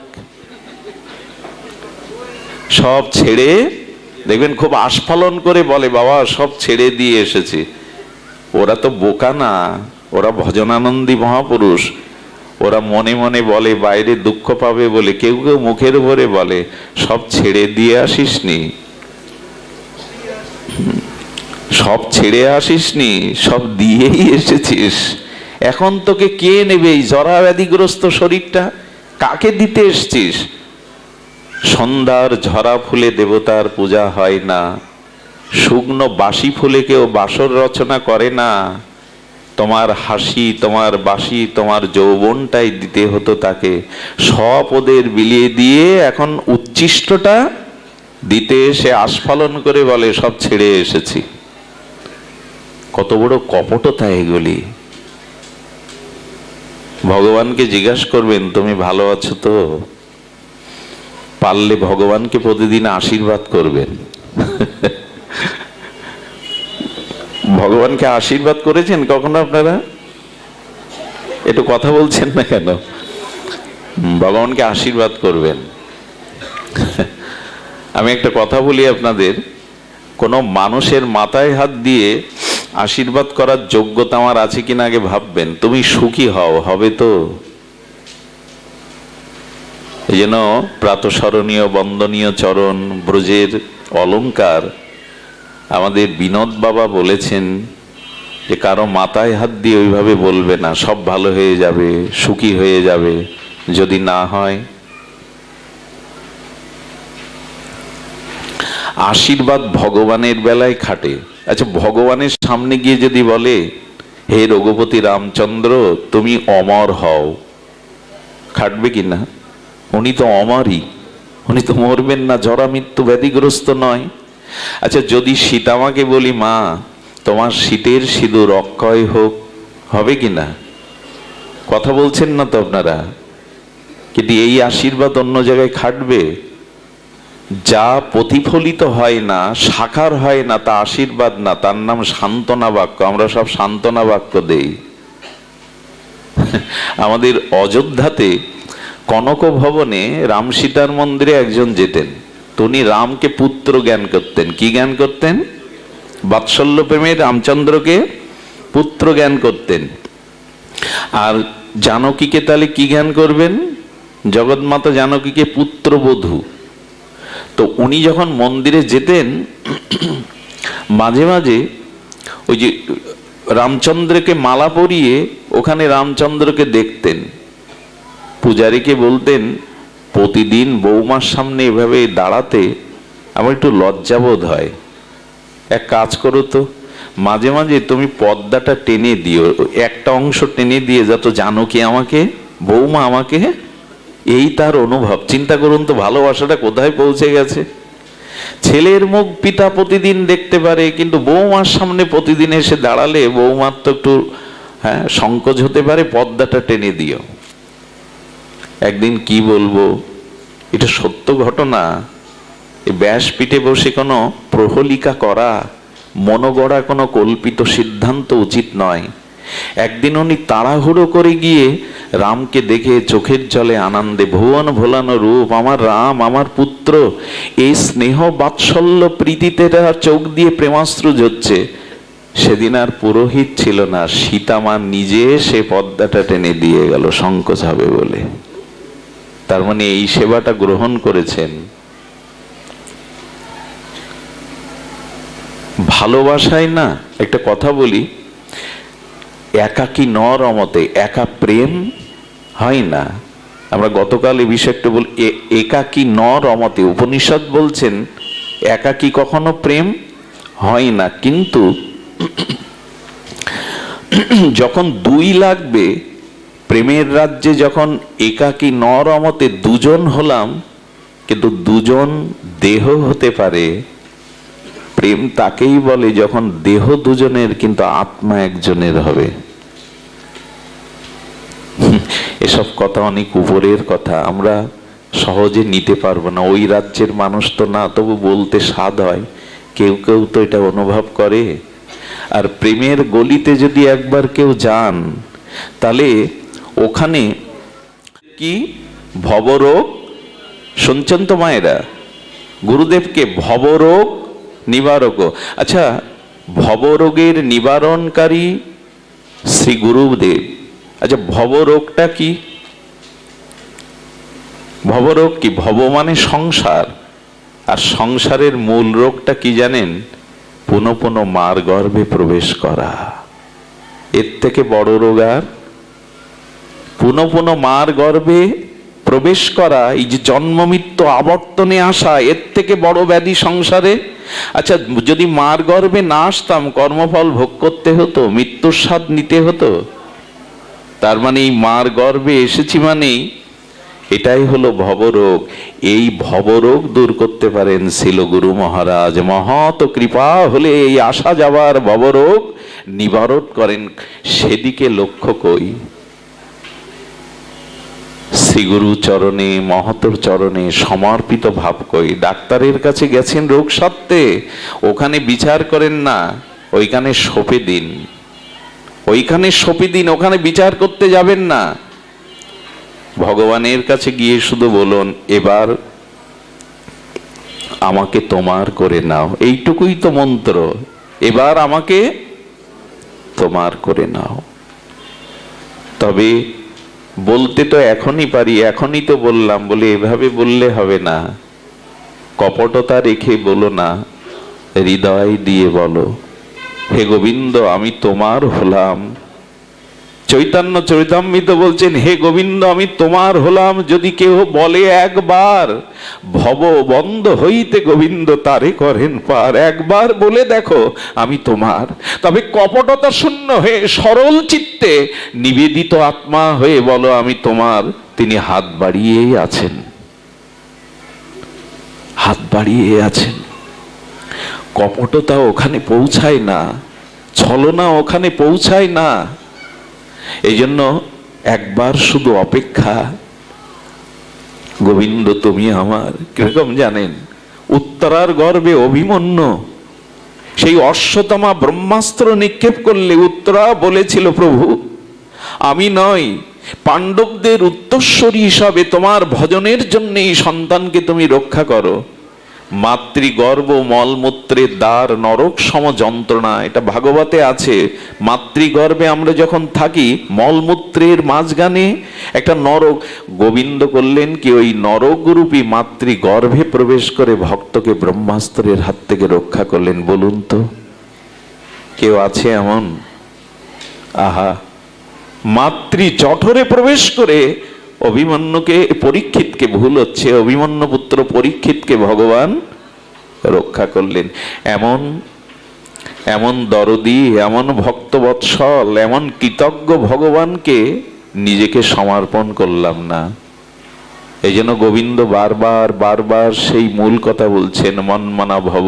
সব ছেড়ে, দেখবেন খুব আস্ফালন করে বলে বাবা সব ছেড়ে দিয়ে এসেছি। ওরা তো বোকা না, ওরা ভজনানন্দী মহাপুরুষ। ওরা মনে মনে বলে বাইরে দুঃখ পাবে বলে, কেউ কেউ মুখের উপরে বলে সব ছেড়ে দিয়ে আসিসনি, সব ছেড়ে আসিসনি, সব দিয়েই এসেছিস। এখন তোকে কে নেবে এই জরা ব্যাধিগ্রস্ত শরীরটা? কাকে দিতে এসছিস? সন্ধ্যার ঝরা ফুলে দেবতার পূজা হয় না, শুকনো বাসি ফুলে কেউ বাসর রচনা করে না। তোমার হাসি, তোমার বাসি, তোমার যৌবনটাই দিতে হতো তাকে। সব ওদের বিলিয়ে দিয়ে এখন উচ্ছিষ্টটা দিতে এসে আস্ফালন করে বলে সব ছেড়ে এসেছি। কত বড় কপটতা এগুলি! ভগবানকে জিজ্ঞাসা করবেন তুমি ভালো আছো তো? পারলে ভগবানকে প্রতিদিন আশীর্বাদ করবেন। ভগবানকে আশীর্বাদ করেছেন কখনো আপনারা? একটু কথা বলছেন না কেন? ভগবানকে আশীর্বাদ করবেন। আমি একটা কথা বলি আপনাদের, কোনো মানুষের মাথায় হাত দিয়ে আশীর্বাদ করার যোগ্যতা আমার আছে কিনা আগে ভাববেন। তুমি সুখী হও, হবে তো? এই যেন প্রাতঃস্মরণীয় বন্দনীয় চরণ ব্রজের অলঙ্কার। আমাদের বিনোদ বাবা বলেছেন যে কারো মাথায় হাত দিয়ে ওইভাবে বলবে না সব ভালো হয়ে যাবে, সুখী হয়ে যাবে, যদি না হয়। আশীর্বাদ ভগবানের বেলায় খাটে। আচ্ছা, ভগবানের সামনে গিয়ে যদি বলে হে রঘুপতি রামচন্দ্র তুমি অমর হও, খাটবে কিনা? উনি তো অমরই, উনি তো মরবেন না, জরা মৃত্যু ব্যাধিগ্রস্ত নয়। আচ্ছা, যদি সীতামাকে বলি মা তোমার শীতের সিঁদুর অক্ষয় হোক, হবে কিনা? কথা বলছেন না তো আপনারা? কিন্তু এই আশীর্বাদ অন্য জায়গায় খাটবে? যা প্রতিফলিত হয় না, সাকার হয় না, তা আশীর্বাদ না, তার নাম সান্ত্বনা বাক্য। আমরা সব সান্ত্বনা বাক্য দেই। আমাদের অযোধ্যাতে কনক ভবনে রাম সীতার মন্দিরে একজন যেতেন, উনি রামকে পুত্র জ্ঞান করতেন। কি জ্ঞান করতেন? বাৎসল্য প্রেমে রামচন্দ্রকে পুত্র জ্ঞান করতেন। আর জানকীকে তাহলে কি জ্ঞান করবেন? জগৎমাতা জানকীকে পুত্রবধূ। তো উনি যখন মন্দিরে যেতেন মাঝে মাঝে ওই যে রামচন্দ্রকে মালা পরিয়ে ওখানে রামচন্দ্রকে দেখতেন। পূজারীকে বলতেন প্রতিদিন বৌমার সামনে এভাবে দাঁড়াতে আমার একটু লজ্জাবোধ হয়, এক কাজ করো তো, মাঝে মাঝে তুমি পর্দাটা টেনে দিও, একটা অংশ টেনে দিয়ে যাতে জানকী আমাকে, বৌমা আমাকে। এই তার অনুভব। চিন্তা করুন তো ভালোবাসাটা কোথায় পৌঁছে গেছে। ছেলের মুখ পিতা প্রতিদিন দেখতে পারে, কিন্তু বৌমার সামনে প্রতিদিন এসে দাঁড়ালে বৌমার তো একটু সংকোচ হতে পারে, পর্দাটা টেনে দিও। একদিন কি বলবো, এটা সত্য ঘটনা। ব্যাসপীঠে বসে কোনো প্রহলিকা করা, মনোগড়া কোনো কল্পিত সিদ্ধান্ত উচিত নয়। একদিন উনি তাড়াহুড়ো করে গিয়ে রামকে দেখে চোখের জলে আনন্দে, ভুবন ভোলানো রূপ আমার রাম, আমার পুত্র, এই স্নেহ বাৎসল্য প্রীতিতে তার চোখ দিয়ে প্রেমাশ্রু ঝরছে। সেদিন আর পুরোহিত ছিল না, সীতামা নিজে সে পর্দাটা টেনে দিয়ে গেল সংকোচ হবে বলে। তার মানে এই সেবাটা গ্রহণ করেছেন। ভালোবাসায় না, একটা কথা বলি, একাকী ন রমতে, একা প্রেম হয় না। আমরা গতকাল এই বিষয়ে একটু বলি, একাকী ন রমতে। উপনিষদ বলছেন একাকী কখনো প্রেম হয় না, কিন্তু যখন দুই লাগবে, প্রেমের রাজ্যে যখন একাকী ন রমতে দুজন হলাম, কিন্তু দুজন দেহ হতে পারে। প্রেম তাকেই বলে যখন দেহ দুজনের কিন্তু আত্মা একজনের হবে। এসব কথা অনেক উপরের কথা, আমরা সহজে নিতে পারবো না। ওই রাজ্যের মানুষ তো না, তবু বলতে স্বাদ হয়। কেউ কেউ তো এটা অনুভব করে। আর প্রেমের গলিতে যদি একবার কেউ যান, তাহলে ওখানে কি ভবরোগ শুনছেন তো মায়েরা, গুরুদেবকে ভবরোগ নিবারক। আচ্ছা, ভবরোগের নিবারণকারী শ্রী গুরুদেব। আচ্ছা, ভবরোগটা কি? ভবরোগ কি? ভব মানে সংসার, আর সংসারের মূল রোগটা কি জানেন? পুনঃ পুনঃ মার গর্ভে প্রবেশ করা। এর থেকে বড় রোগ আর? পুনঃ পুনঃ মার গর্ভে প্রবেশ করা, এই যে জন্ম মৃত্যু আবর্তনে আসা, এর থেকে বড় ব্যাধি সংসারে। আচ্ছা, যদি মার গর্ভে না আসতাম, কর্মফল ভোগ করতে হতো, মৃত্যুর স্বাদ নিতে হতো। তার মানে এই মার গর্ভে এসেছি মানেই এটাই হলো ভবরোগ। এই ভবরোগ দূর করতে পারেন ছিল গুরু মহারাজ। মহৎ কৃপা হলে এই আসা যাবার ভবরোগ নিবারণ করেন। সেদিকে লক্ষ্য কই, শ্রীগুরু চরণে, মহতর চরণে সমর্পিত ভাব কই। ডাক্তারের কাছে গেছেন রোগ সারতে, ওখানে বিচার করেন না, ওইখানে সঁপে দিন, ওইখানে সঁপে দিন, ওখানে বিচার করতে যাবেন না। ভগবানের কাছে গিয়ে শুধু বলুন এবার আমাকে তোমার করে নাও, এইটুকুই তো মন্ত্র। এবার আমাকে তোমার করে নাও। তবে বলতে তো এখনই পারি, এখনই তো বললাম। বলে এভাবে বললে হবে না, কপটতা রেখে বলো না, হৃদয় দিয়ে বলো, হে গোবিন্দ আমি তোমার হলাম। চৈতন্য চরিতামৃত বলছেন, হে গোবিন্দ আমি তোমার হলাম যদি কেউ বলে একবার, ভব বন্ধ হইতে গোবিন্দ তারে করেন পার। একবার বলে দেখো আমি তোমার, তবে কপটতা শূন্য হয়ে সরল চিত্তে নিবেদিত আত্মা হয়ে বলো আমি তোমার। তিনি হাত বাড়িয়েই আছেন, হাত বাড়িয়ে আছেন। কপটতা ওখানে পৌঁছায় না, ছলনা ওখানে পৌঁছায় না। এই জন্য একবার শুধু অপেক্ষা, গোবিন্দ তুমি আমার। কিরকম জানেন, উত্তরার গর্ভে অভিমন্যু সেই অশ্বত্থামা ব্রহ্মাস্ত্র নিক্ষেপ করলে উত্তরা বলেছিল, প্রভু আমি নয়, পাণ্ডবদের উত্তরস্বরী হিসাবে তোমার ভজনের জন্য এই সন্তানকে তুমি রক্ষা করো। মাতৃগর্ভ মলমূত্রের দ্বার নরক সম যন্ত্রণা, এটা ভাগবতে আছে। মাতৃগর্ভে আমরা যখন থাকি, মলমূত্রের মাঝখানে একটা নরক। গোবিন্দ করলেন কি, ওই নরকরূপী মাতৃগর্ভে প্রবেশ করে ভক্তকে ব্রহ্মাস্ত্রের হাত থেকে রক্ষা করলেন। বলুন তো কেউ আছে এমন? আহা, মাতৃ জঠরে প্রবেশ করে অভিমন্যুকে, পরীক্ষিতকে, ভুল হচ্ছে, অভিমন্যু পুত্র পরীক্ষিতকে ভগবান রক্ষা করলেন। এমন এমন দরদি, এমন ভক্তবৎসল, এমন কৃতজ্ঞ ভগবানকে নিজেকে সমর্পণ করলাম না। এই জন্য গোবিন্দ বারবার বারবার সেই মূল কথা বলছেন, মনমনা ভব।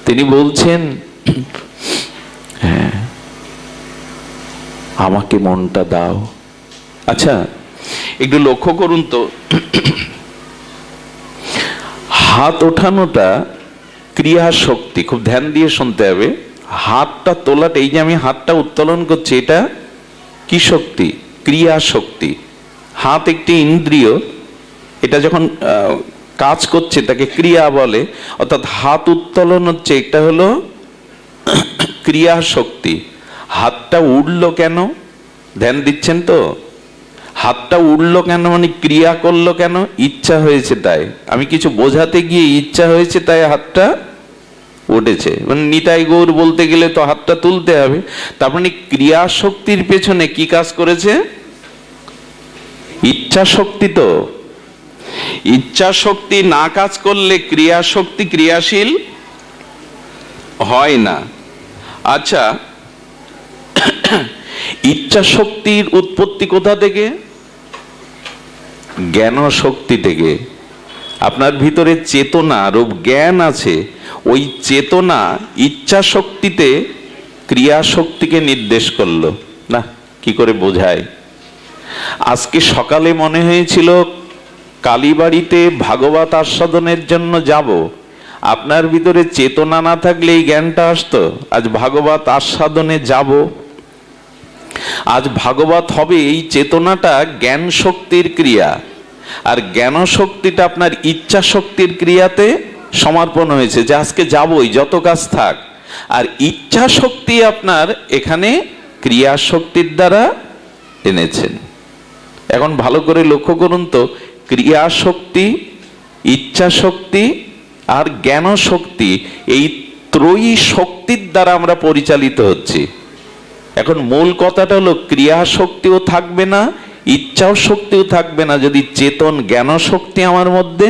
তিনি বলছেন, হ্যাঁ আমাকে মনটা দাও। আচ্ছা একটু লক্ষ্য করুন তো, হাত ওঠানোটা ক্রিয়া শক্তি, খুব ধ্যান দিয়ে শুনতে হবে। হাতটা তোলাটা, এই যে আমি হাতটা উত্তোলন করছি, এটা কি শক্তি? ক্রিয়া শক্তি। হাত একটি ইন্দ্রিয়, এটা যখন কাজ করছে তাকে ক্রিয়া বলে। অর্থাৎ হাত উত্তোলন হচ্ছে, এটা হলো ক্রিয়া শক্তি। হাতটা উঠলো কেন? ধ্যান দিচ্ছেন তো? হাতটা উঠলো কেন মানে ক্রিয়া করলো কেন? ইচ্ছা হয়েছে তাই। আমি কিছু বোঝাতে গিয়ে ইচ্ছা হয়েছে তাই হাতটা উঠেছে। মানে নিতাই গৌর বলতে গেলে তো হাতটা তুলতে হবে। তার মানে ক্রিয়া শক্তির পেছনে কি কাজ করেছে? ইচ্ছা শক্তি। তো ইচ্ছা শক্তি না কাজ করলে ক্রিয়া শক্তি ক্রিয়াশীল হয় না। আচ্ছা, ইচ্ছা শক্তির উৎপত্তি কোথা থেকে? জ্ঞান শক্তি থেকে। আপনার ভিতরে চেতনা রূপ জ্ঞান আছে, ওই চেতনা ইচ্ছা শক্তিতে ক্রিয়া শক্তিকে নির্দেশ করলো। না, কি করে বোঝায়? আজকে সকালে মনে হয়েছিল কালীবাড়িতে ভাগবত আস্বাদনের জন্য যাব। আপনার ভিতরে চেতনা না থাকলে এই জ্ঞানটা আসতো, আজ ভাগবত আস্বাদনে যাব, আজ ভাগবত হবে। এই চেতনাটা জ্ঞান শক্তির ক্রিয়া, আর জ্ঞান শক্তিটা আপনার ইচ্ছা শক্তির ক্রিয়াতে সমর্পণ হয়েছে যে আজকে যাবই, যত কাজ থাক। আর ইচ্ছা শক্তি আপনার এখানে ক্রিয়া শক্তির দ্বারা এনেছেন। এখন ভালো করে লক্ষ্য করুন তো, ক্রিয়া শক্তি, ইচ্ছা শক্তি আর জ্ঞান শক্তি, এই ত্রয়ী শক্তির দ্বারা আমরা পরিচালিত হচ্ছি। এখন মূল কথাটা হলো, ক্রিয়া শক্তিও থাকবে না, ইচ্ছাও শক্তিও থাকবে না যদি চেতন জ্ঞান শক্তি আমার মধ্যে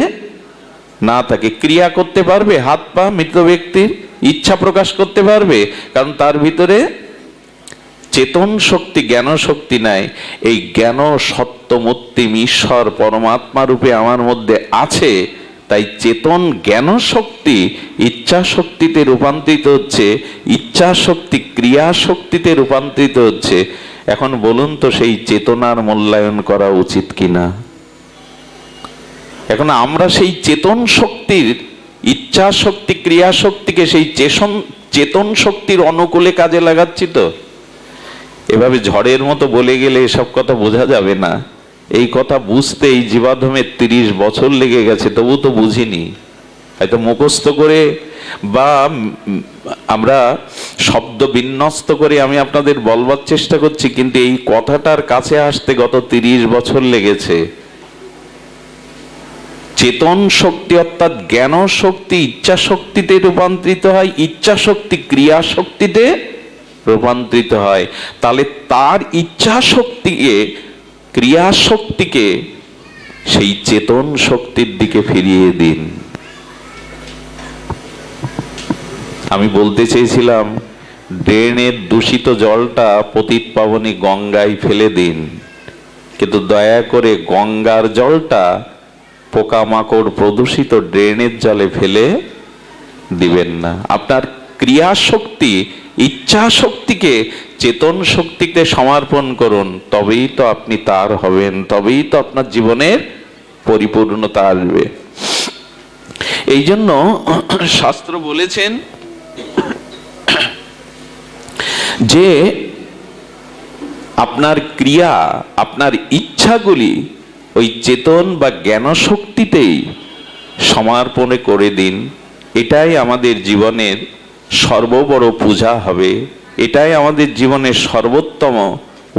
না থাকে। ক্রিয়া করতে পারবে হাত পা মৃত ব্যক্তির? ইচ্ছা প্রকাশ করতে পারবে? কারণ তার ভিতরে চেতন শক্তি জ্ঞান শক্তি নাই। এই জ্ঞান সত্যমূর্তিম ঈশ্বর পরমাত্মা রূপে আমার মধ্যে আছে, তাই চেতন জ্ঞান শক্তি ইচ্ছা শক্তিতে রূপান্তরিত হচ্ছে, ইচ্ছা শক্তি ক্রিয়া শক্তিতে রূপান্তরিত হচ্ছে। এখন বলুন তো, সেই চেতনার মূল্যায়ন করা উচিত কিনা? এখন আমরা সেই চেতন শক্তির, ইচ্ছা শক্তি ক্রিয়া শক্তিকে সেই চেতন শক্তির অনুকূলে কাজে লাগাচ্ছি তো? এভাবে ঝড়ের মতো বলে গেলে এসব কথা বোঝা যাবে না। এই কথা বুঝতে এই জীবাধমে 30 বছর লেগে গেছে, তবু তো বুঝিনি। হয়তো মুখস্থ করে বা আমরা শব্দ বিন্যস্ত করে আমি আপনাদের বলবার চেষ্টা করছি, কিন্তু এই কথাটার কাছে আসতে গত 30 বছর লেগেছে। চেতন শক্তি অর্থাৎ জ্ঞান শক্তি ইচ্ছা শক্তিতে রূপান্তরিত হয়, ইচ্ছা শক্তি ক্রিয়া শক্তিতে রূপান্তরিত হয়। তাহলে তার ইচ্ছা শক্তিকে, ক্রিয়া শক্তিকে সেই চেতন শক্তির দিকে ফিরিয়ে দিন। আমি বলতে চেয়েছিলাম ড্রেনের দূষিত জলটা পতিত পাবনী গঙ্গায় ফেলে দিন, কিন্তু দয়া করে গঙ্গার জলটা পোকামাকড় প্রদূষিত ড্রেনের জলে ফেলে দিবেন না। আপনার ক্রিয়া শক্তি ইচ্ছা শক্তিকে চেতন শক্তিকে সমর্পণ করুন, তবেই তো আপনি তার হবেন, তবেই তো আপনার জীবনের পরিপূর্ণতা আসবে। এই জন্য শাস্ত্র বলেছেন যে আপনার ক্রিয়া, আপনার ইচ্ছাগুলি ওই চেতন বা জ্ঞান শক্তিতেই সমর্পণ করে দিন। এটাই আমাদের জীবনের সর্ববড় পূজা হবে, এটাই আমাদের জীবনের সর্বোত্তম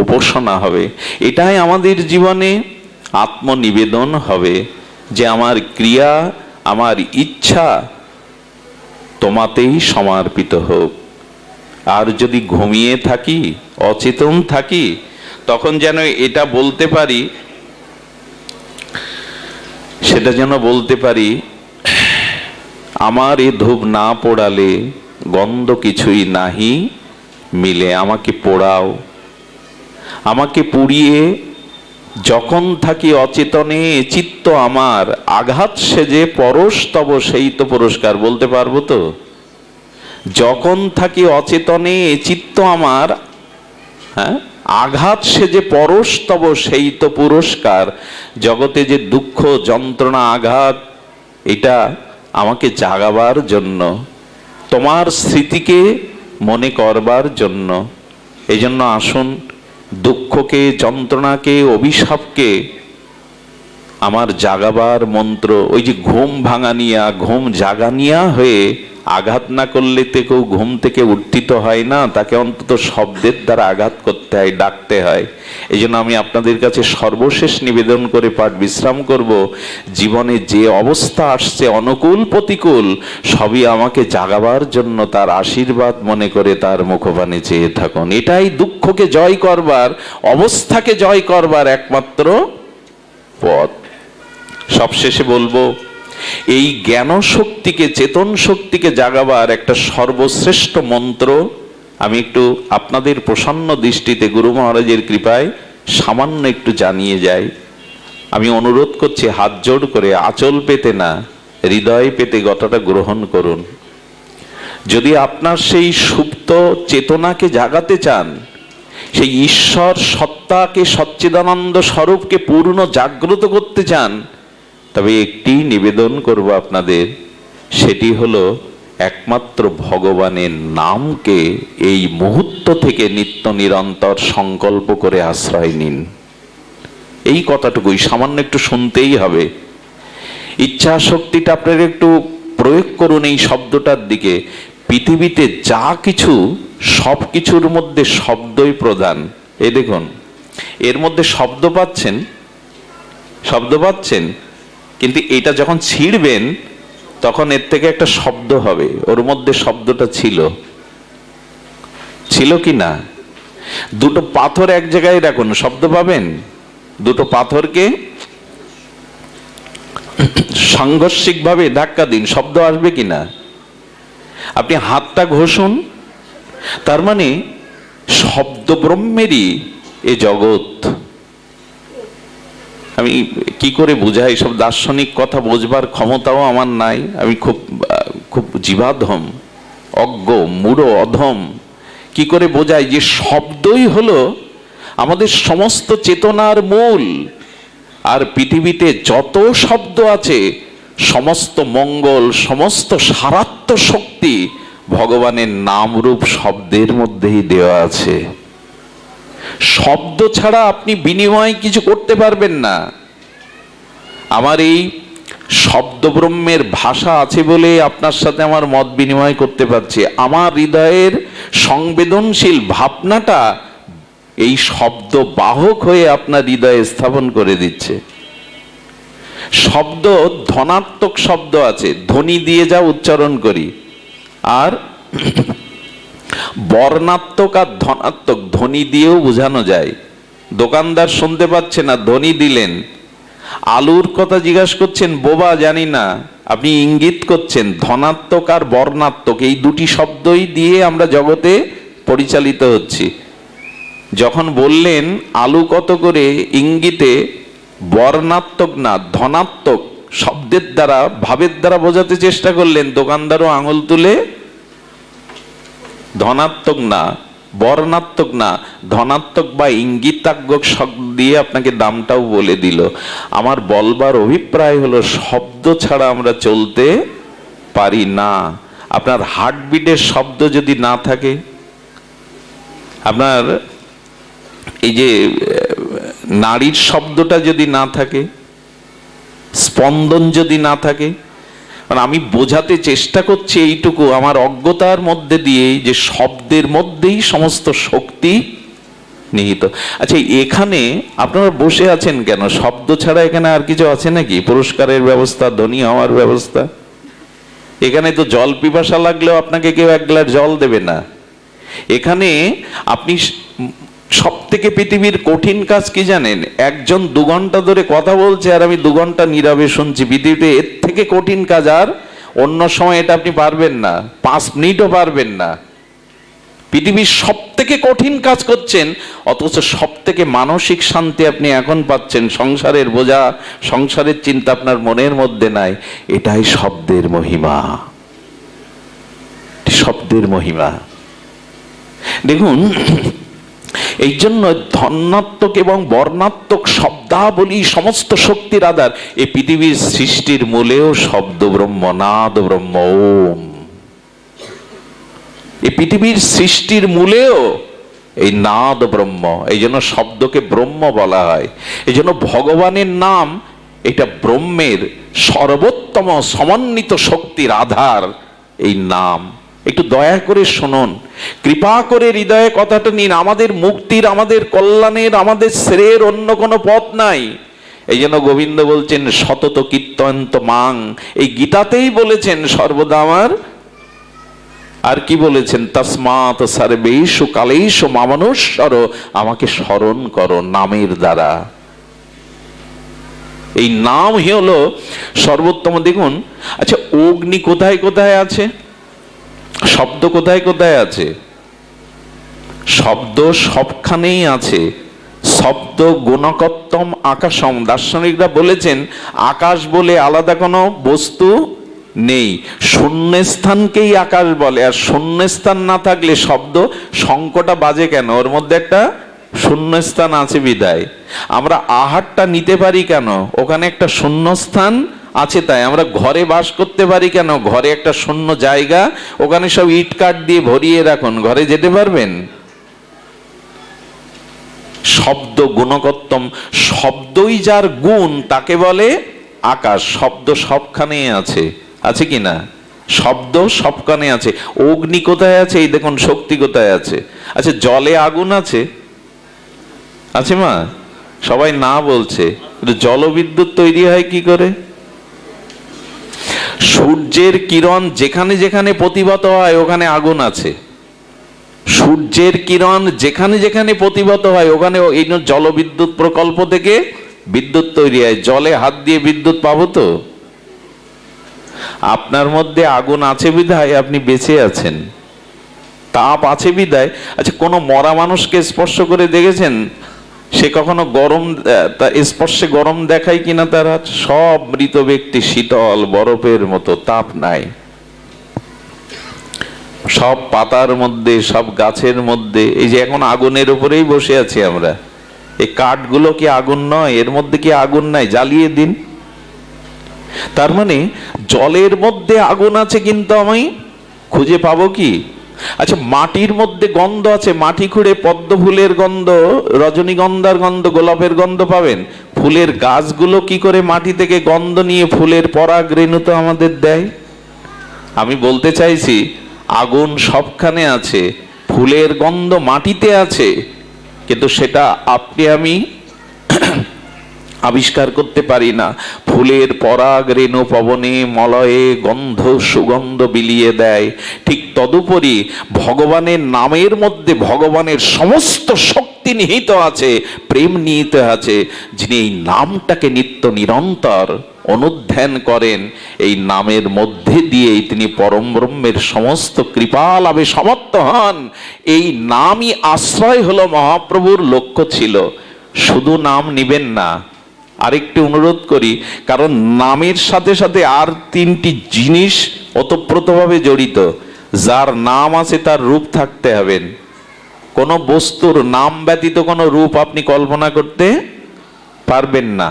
উপাসনা হবে, এটাই আমাদের জীবনে আত্মনিবেদন হবে যে আমার ক্রিয়া, আমার ইচ্ছা তোমাতেই সমর্পিত হোক। আর যদি ঘুমিয়ে থাকি, অচেতন থাকি, তখন যেন এটা বলতে পারি, সেটা যেন বলতে পারি, আমার এ ধূপ না পোড়ালে গন্ধ কিছুই নাহি মিলে, আমাকে পোড়াও, আমাকে পুড়িয়ে যখন থাকি অচেতনে চিত্ত আমার আঘাত সেজে পরশ তব সেই তো পুরস্কার। বলতে পারবো তো? যখন থাকি অচেতনে চিত্ত আমার, হ্যাঁ, আঘাত সেজে পরশ তব সেই তো পুরস্কার। জগতে যে দুঃখ যন্ত্রণা আঘাত, এটা আমাকে জাগাবার জন্য, তোমার স্মৃতিকে মনে করবার জন্য। এই জন্য আসুন দুঃখকে, যন্ত্রণাকে, অভিশাপকে আমার জাগাবার মন্ত্র, ওই যে ঘুম ভাঙানিয়া, ঘুম জাগানিয়া হয়ে আঘাত না করলে তো কেউ ঘুম থেকে উত্থিত হয় না, তাকে অন্তত শব্দের দ্বারা আঘাত করতে হয়, ডাকতে হয়। এই জন্য আমি আপনাদের কাছে সর্বশেষ নিবেদন করে পাঠ বিশ্রাম করব, জীবনে যে অবস্থা আসছে অনুকূল প্রতিকূল সবই আমাকে জাগাবার জন্য তার আশীর্বাদ মনে করে তার মুখপানে চেয়ে থাকুন। এটাই দুঃখকে জয় করবার, অবস্থাকে জয় করবার একমাত্র পথ। সবশেষে বলবো, এই জ্ঞান শক্তিকে, চেতন শক্তিকে জাগাবার একটা সর্বশ্রেষ্ঠ মন্ত্র আমি একটু আপনাদের প্রসন্ন দৃষ্টিতে গুরু মহারাজের কৃপায় সামান্য একটু জানিয়ে যাই। আমি অনুরোধ করছি হাত জোড় করে, আঁচল পেতে না, হৃদয় পেতে কথাটা গ্রহণ করুন। যদি আপনার সেই সুপ্ত চেতনাকে জাগাতে চান, সেই ঈশ্বর সত্তাকে, সচ্চিদানন্দ স্বরূপকে পূর্ণ জাগ্রত করতে চান, তবে একটি নিবেদন করব আপনাদের, সেটি হলো একমাত্র ভগবানের নামকে এই মুহূর্ত থেকে নিত্য নিরন্তর সংকল্প করে আশ্রয় নিন। এই কথাটুকুই সামান্য একটু শুনতেই হবে। ইচ্ছা শক্তিটা আপনারা একটু প্রয়োগ করুন এই শব্দটার দিকে। পৃথিবীতে যা কিছু, সব কিছুর মধ্যে শব্দই প্রধান। এই দেখুন, এর মধ্যে শব্দ পাচ্ছেন, শব্দ পাচ্ছেন, কিন্তু এটা যখন ছিঁড়বেন তখন এর থেকে একটা শব্দ হবে। ওর মধ্যে শব্দটা ছিল, ছিল কি না? দুটো পাথর এক জায়গায় রাখুন, শব্দ পাবেন? দুটো পাথরকে সাংঘর্ষিক ভাবে ধাক্কা দিন, শব্দ আসবে কিনা? আপনি হাতটা ঘষুন, তার মানে শব্দ ব্রহ্মেরই এ জগৎ। আমি কি করে বুঝাই, সব দার্শনিক কথা বোঝবার ক্ষমতাও আমার নাই। আমি খুব জীবাধম, অজ্ঞ, মূঢ়, অধম। কি করে বোঝাই যে শব্দই হলো আমাদের সমস্ত চেতনার মূল। আর পৃথিবীতে যত শব্দ আছে, সমস্ত মঙ্গল, সমস্ত সারাত্ম শক্তি ভগবানের নামরূপ শব্দের মধ্যেই দেওয়া আছে। শব্দ ছাড়া আপনি বিনিময় কিছু করতে পারবেন না। আমার এই শব্দব্রহ্মের ভাষা আছে বলে আপনার সাথে আমার মত বিনিময় করতে পারছি। আমার হৃদয়ের সংবেদনশীল ভাবনাটা এই শব্দ বাহক হয়ে আপনার হৃদয়ে স্থাপন করে দিচ্ছে। শব্দ ধনাত্মক শব্দ আছে, ধ্বনি দিয়ে যা উচ্চারণ করি, আর বর্ণাত্মক আর ধনাত্মক ধ্বনি দিয়েও বোঝানো যায়। দোকানদার শুনতে পাচ্ছে না, ধ্বনি দিলেন। আলুর কথা জিজ্ঞাসা করছেন, বোবা জানি না, আপনি ইঙ্গিত করছেন। ধনাত্মক আর বর্ণাত্মক এই দুটি শব্দই দিয়ে আমরা জগতে পরিচালিত হচ্ছি। যখন বললেন আলু কত করে, ইঙ্গিতে বর্ণাত্মক না ধনাত্মক শব্দের দ্বারা, ভাবের দ্বারা বোঝাতে চেষ্টা করলেন। দোকানদারও আঙুল তুলে ধনাত্মক না বর্ণাত্মক না ধনাত্মক বা ইঙ্গিতাত্মক শব্দ দিয়ে আপনাকে দামটাও বলে দিল। আমার বলবার অভিপ্রায় হলো, শব্দ ছাড়া আমরা চলতে পারি না। আপনার হার্টবিটের শব্দ যদি না থাকে, আপনার এই যে নারীর শব্দটা যদি না থাকে, স্পন্দন যদি না থাকে, আমি বোঝাতে চেষ্টা করছি এইটুকু আমার অজ্ঞতার মধ্যে দিয়ে, যে শব্দের মধ্যেই সমস্ত শক্তি নিহিত। আচ্ছা, এখানে আপনারা বসে আছেন কেন? শব্দ ছাড়া এখানে আর কিছু আছে নাকি? পুরস্কারের ব্যবস্থা, ধনী হওয়ার ব্যবস্থা? এখানে তো জল পিপাসা লাগলেও আপনাকে কেউ এক গ্লাস জল দেবে না। এখানে আপনি সব থেকে পৃথিবীর কঠিন কাজ কি জানেন? একজন 2 ঘন্টা ধরে কথা বলছে আর আমি 2 ঘন্টা নীরবে শুনছি। পৃথিবীতে এর থেকে কঠিন কাজ আর অন্য সময় এটা আপনি পারবেন না, 5 মিনিটও পারবেন না। পৃথিবীর সব থেকে কঠিন কাজ করছেন, অথচ সব থেকে মানসিক শান্তি আপনি এখন পাচ্ছেন। সংসারের বোঝা, সংসারের চিন্তা আপনার মনের মধ্যে নাই। এটাই শব্দের মহিমা, শব্দের মহিমা। দেখুন, এই জন্য ধনাত্মক এবং বর্ণাত্মক শব্দাবলী সমস্ত শক্তির আধার। এই পৃথিবীর সৃষ্টির মূলেও শব্দ ব্রহ্ম, নাদ ব্রহ্ম, ওম। এই পৃথিবীর সৃষ্টির মূলেও এই নাদ ব্রহ্ম। এই জন্য শব্দকে ব্রহ্ম বলা হয়। এই জন্য ভগবানের নাম এটা ব্রহ্মের সর্বোত্তম সমন্বিত শক্তির আধার। এই নাম একটু দয়া করে শুনুন, কৃপা করে হৃদয়ে কথাটা নিন। আমাদের মুক্তির, আমাদের কল্যাণের, আমাদের শ্রেয়ের অন্য কোনো পথ নাই। এই জন্য গোবিন্দ বলছেন সতত কীর্তন্ত মাং। এই গীতাতেই বলেছেন সর্বদা আমার, আর কি বলেছেন? তস্মাৎ সর্বেষু কালেষু মামনুষ্যর, আমাকে স্মরণ করো নামের দ্বারা। এই নামই হলো সর্বোত্তম। দেখুন, আচ্ছা, অগ্নি কোথায় কোথায় আছে? শব্দ কোথায় কোথায় আছে? শব্দ সবখানেই আছে। শব্দ গুণকত্তম আকাশম। দার্শনিকরা বলেছেন আকাশ বলে আলাদা কোনো বস্তু নেই, শূন্যস্থানকেই আকাশ বলে। আর শূন্যস্থান না থাকলে শব্দ শঙ্কটা বাজে কেন? ওর মধ্যে একটা শূন্যস্থান আছে বিধায়। আমরা আহারটা নিতে পারি কেন? ওখানে একটা শূন্যস্থান আছে। তাই আমরা ঘরে বাস করতে পারি কেন? ঘরে একটা শূন্য জায়গা, ওখানে সব ইট কাঠ দিয়ে ভরিয়ে রাখুন, ঘরে যেতে পারবেন? শব্দ গুণকত্তম, শব্দই যার গুণ তাকে বলে আকাশ। শব্দ সবখানেই আছে, আছে কি না? শব্দ সবখানে আছে। অগ্নি কোথায় আছে? এই দেখুন, শক্তি কোথায় আছে? আচ্ছা, জলে আগুন আছে? আছে মা? সবাই না বলছে। কিন্তু জলবিদ্যুৎ তৈরি হয় কি করে? সূর্যের কিরণ যেখানে যেখানে প্রতিভাত হয় ওখানে আগুন আছে। সূর্যের কিরণ যেখানে যেখানে প্রতিভাত হয় ওখানে এই জলবিদ্যুৎ প্রকল্প থেকে বিদ্যুৎ তৈরি হয়। জলে হাত দিয়ে বিদ্যুৎ পাবো তো? আপনার মধ্যে আগুন আছে বিধায় আপনি বেঁচে আছেন, তাপ আছে বিধায়। আচ্ছা, কোনো মরা মানুষকে স্পর্শ করে দেখেছেন? সে কখনো গরম, স্পর্শে গরম দেখায় কিনা তার হাত? সব মৃত ব্যক্তি শীতল বরফের মতো, তাপ নাই। সব পাতার মধ্যে, সব গাছের মধ্যে, এই যে এখন আগুনের উপরেই বসে আছি আমরা, এই কাঠগুলো কি আগুন নয়? এর মধ্যে কি আগুন নাই? জ্বালিয়ে দিন। তার মানে জলের মধ্যে আগুন আছে, কিন্তু আমি খুঁজে পাবো কি? আচ্ছা, মাটির মধ্যে গন্ধ আছে। মাটি খুঁড়ে পদ্ম ফুলের গন্ধ, রজনীগন্ধার গন্ধ, গোলাপের গন্ধ পাবেন? ফুলের গাছগুলো কি করে মাটি থেকে গন্ধ নিয়ে ফুলের পরাগ রেণু তো আমাদের দেয়। আমি বলতে চাইছি, আগুন সবখানে আছে, ফুলের গন্ধ মাটিতে আছে, কিন্তু সেটা আপনি আমি আবিষ্কার করতে পারি না। ফুলের পরাগ রেণু পবনে মলয়ে গন্ধ সুগন্ধ বিলিয়ে দেয়। ঠিক তদুপরি ভগবানের নামের মধ্যে ভগবানের সমস্ত শক্তি নিহিত আছে, প্রেম নিহিত আছে। যিনি এই নামটাকে নিত্য নিরন্তর অনুধ্যান করেন, এই নামের মধ্যে দিয়েই তিনি পরম ব্রহ্মের সমস্ত কৃপা লাভে সমর্থ হন। এই নামই আশ্রয় হলো মহাপ্রভুর লক্ষ্য ছিল। শুধু নাম নিবেন না, আরেকটি অনুরোধ করি, কারণ নামের সাথে সাথে আর তিনটি জিনিস ওতপ্রোতভাবে জড়িত। যার নাম আছে তার রূপ থাকতে হবে। কোনো বস্তুর নাম ব্যতীত কোনো রূপ আপনি কল্পনা করতে পারবেন না।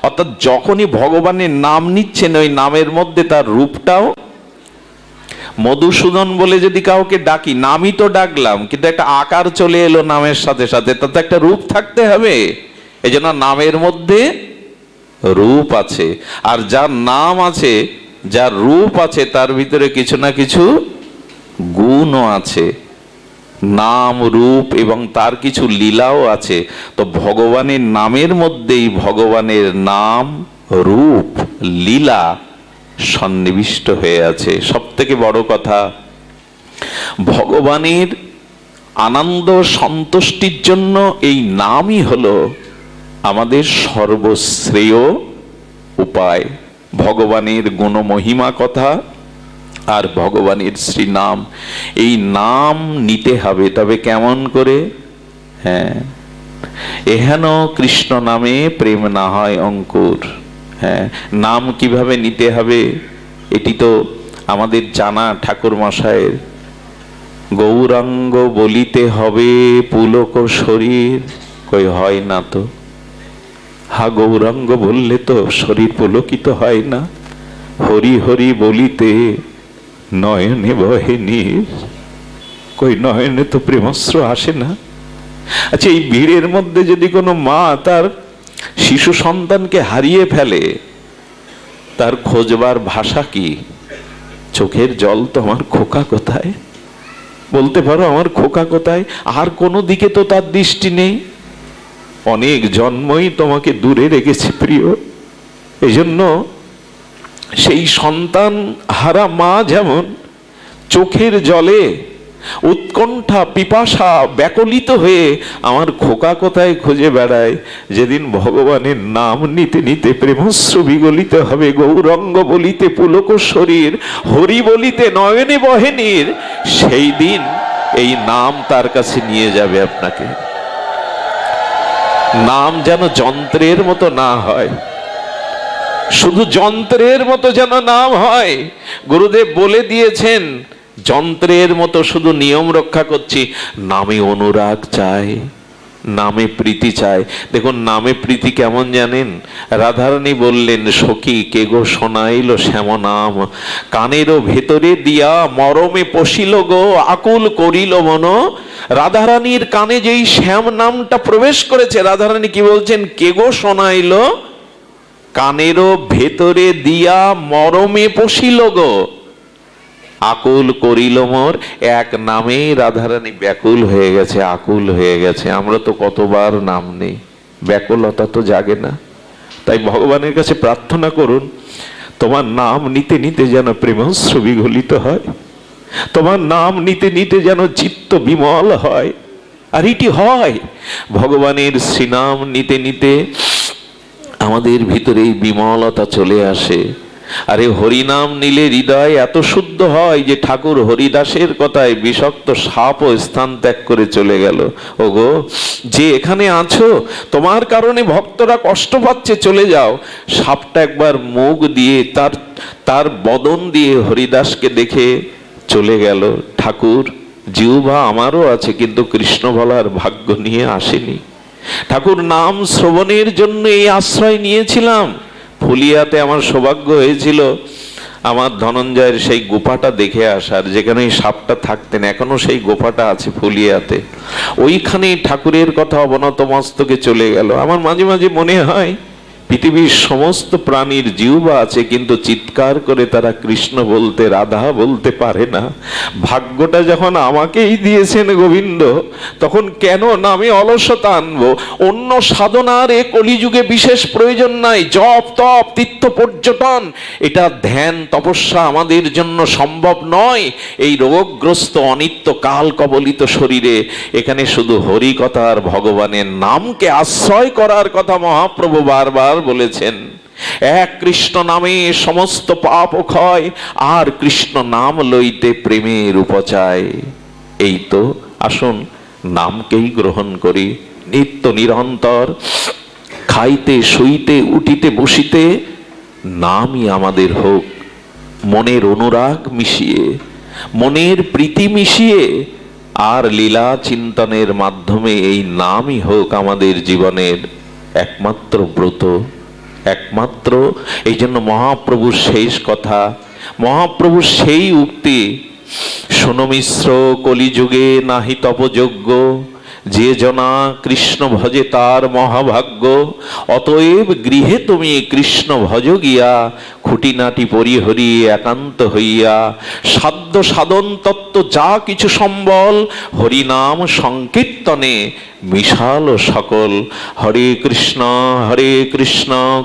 অর্থাৎ যখনই ভগবানের নাম নিচ্ছেন, ওই নামের মধ্যে তার রূপটাও, মধুসূদন বলে যদি কাউকে ডাকি, নামই তো ডাকলাম, কিন্তু একটা আকার চলে এলো নামের সাথে সাথে, তাতে একটা রূপ থাকতে হবে। এই জন্য নামের মধ্যে রূপ আছে, আর যার নাম আছে, যার রূপ আছে, তার ভিতরে কিছু না কিছু গুণও আছে। নাম, রূপ এবং তার কিছু লীলাও আছে। তো ভগবানের নামের মধ্যেই ভগবানের নাম, রূপ, লীলা সন্নিবিষ্ট হয়ে আছে। সব থেকে বড় কথা, ভগবানের আনন্দ সন্তুষ্টির জন্য এই নামই হলো আমাদের সর্বশ্রেয় উপায়। ভগবানের গুণমহিমা কথা আর ভগবানের শ্রীনাম, এই নাম নিতে হবে। তবে কেমন করে? হ্যাঁ, এহেন কৃষ্ণ নামে প্রেম না হয় অঙ্কুর। হ্যাঁ, নাম কিভাবে নিতে হবে এটি তো আমাদের জানা। ঠাকুর মশায়ের গৌরাঙ্গ বলিতে হবে পুলক শরীর, কই হয় না তো। হা, গৌরাঙ্গ বললে তো শরীর পুলকিত হয় না। হরি হরি বলিতে নয়নে বহে নীর, কই নয়নে তো প্রেমস্র আসে না। আচ্ছা, এই ভিড়ের মধ্যে যদি কোনো মা তার শিশু সন্তানকে হারিয়ে ফেলে, তার খোঁজবার ভাষা কি? চোখের জল তো আমার খোকা কোথায়, বলতে পারো আমার খোকা কোথায়? আর কোনো দিকে তো তার দৃষ্টি নেই। অনেক জন্মই তোমাকে দূরে রেখেছে প্রিয়। এই জন্য সেই সন্তান হারা মা যেমন চোখের জলে উৎকণ্ঠা পিপাসা ব্যাকুলিত হয়ে আমার খোকা কোথায় খুঁজে বেড়ায়, যেদিন ভগবানের নাম নিতে নিতে প্রেমশ্রু বিগলিত হবে, গৌরঙ্গ বলিতে পুলক শরীর, হরি বলিতে নয়নে বহে নীর, সেই দিন এই নাম তার কাছে নিয়ে যাবে আপনাকে। নাম যেন যন্ত্রের মতো না হয়, শুধু যন্ত্রের মতো যেন নাম হয়। গুরুদেব বলে দিয়েছেন, যন্ত্রের মতো শুধু নিয়ম রক্ষা করছি, নামে অনুরাগ চাই, নামে প্রীতি চাই। দেখুন নামে প্রীতি কেমন জানেন? রাধারানী বললেন, সখী কে গো শোনাইল শ্যাম নাম, কানেরও ভেতরে দিয়া মরমে পশিল গো, আকুল করিল মন। রাধারানীর কানে যেই শ্যাম নামটা প্রবেশ করেছে, রাধারানী কি বলছেন? কে গো শোনাইল, কানেরও ভেতরে দিয়া মরমে পশিল গো, আকুল করিল মোর। এক নামে রাধারানী ব্যাকুল হয়ে গেছে, আকুল হয়ে গেছে। আমরা তো কতবার নাম নেই, ব্যাকুলতা তো জাগে না। তাই ভগবানের কাছে প্রার্থনা করুন, তোমার নাম নিতে নিতে যেন প্রেমশ্রু বিগলিত হয়, তোমার নাম নিতে নিতে যেন চিত্ত বিমল হয়। আর এটি হয় ভগবানের শ্রীনাম নিতে নিতে আমাদের ভিতরে এই বিমলতা চলে আসে। আরে হরিনাম নিলে হৃদয় এত শুদ্ধ হয় যে ঠাকুর হরিদাসের কথায় বিষাক্ত সাপও স্থান ত্যাগ করে চলে গেল। ওগো, যে এখানে আছো, তোমার কারণে ভক্তরা কষ্ট পাচ্ছে, চলে যাও। সাপটা একবার মুখ দিয়ে তার বদন দিয়ে হরিদাসকে দেখে চলে গেল। ঠাকুর, জিহ্বা আমারও আছে, কিন্তু কৃষ্ণ বলার ভাগ্য নিয়ে আসেনি। ঠাকুর নাম শ্রবণের জন্য এই আশ্রয় নিয়েছিলাম। ফুলিয়াতে আমার সৌভাগ্য হয়েছিল আমার ধনঞ্জয়ের সেই গোপাটা দেখে আসার, যেখানে সাপটা থাকতেন। এখনো সেই গোপাটা আছে ফুলিয়াতে। ওইখানে ঠাকুরের কথা অবনত মস্তকে চলে গেল। আমার মাঝে মাঝে মনে হয় পৃথিবীর সমস্ত প্রাণীর জিহ্বা আছে, কিন্তু চিৎকার করে তারা কৃষ্ণ বলতে, রাধা বলতে পারে না। ভাগ্যটা যখন আমাকেই দিয়েছেন গোবিন্দ, তখন কেন নামে অলসতা আনবো? অন্য সাধনার এ কলিযুগে বিশেষ প্রয়োজন নাই। জপ তপ তীর্থ পর্যটন, এটা ধ্যান তপস্যা আমাদের জন্য সম্ভব নয়। এই রোগগ্রস্ত অনিত্য কাল কবলিত শরীরে এখানে শুধু হরি কথা আর ভগবানের নামকে আশ্রয় করার কথা মহাপ্রভু বারবার বলেছেন। এক কৃষ্ণ নামে সমস্ত পাপ ক্ষয়, আর কৃষ্ণ নাম লইতে প্রেমের উপচায়। এই তো, আসুন নামকেই গ্রহণ করি নিত্য নিরন্তর। খাইতে শুইতে উঠিতে বসিতে নামই আমাদের হোক। মনের অনুরাগ মিশিয়ে, মনের প্রীতি মিশিয়ে, আর লীলা চিন্তনের মাধ্যমে এই নামই হোক আমাদের জীবনের একমাত্র ব্রত, একমাত্র। এই জন্য মহাপ্রভুর শেষ কথা, মহাপ্রভুর সেই উক্তি, শোনো মিশ্র কলিযুগে নাহি তপযোগ্য, যে জনা কৃষ্ণ ভজে তার মহাভাগ্য। অতএব গৃহে তুমি কৃষ্ণ ভজ গিয়া, খুঁটিনাটি পরিহরি একান্ত হইয়া। সাধ্য সাধন তত্ত্ব যা কিছু সম্বল, হরিনাম সংকীর্তনে মিশাল সকল। হরে কৃষ্ণ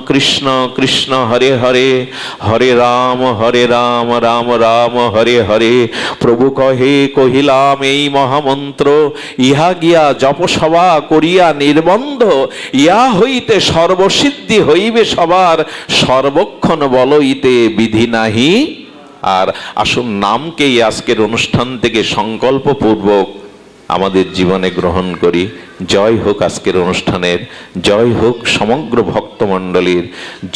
কৃষ্ণ কৃষ্ণ হরে হরে, হরে রাম রাম রাম হরে হরে। প্রভু কহে কহিলাম এই মহামন্ত্র, ইহা গিয়া জপসভা করিয়া নির্বন্ধ। ইহা হইতে সর্বসিদ্ধি হইবে সবার, সর্বক্ষণ বলইতে বিধি নাহি। আর আসুন নামকেই আজকের অনুষ্ঠান থেকে সংকল্প পূর্বক আমাদের জীবনে গ্রহণ করি। জয় হোক আজকের অনুষ্ঠানের, জয় হোক সমগ্র ভক্তমণ্ডলীর,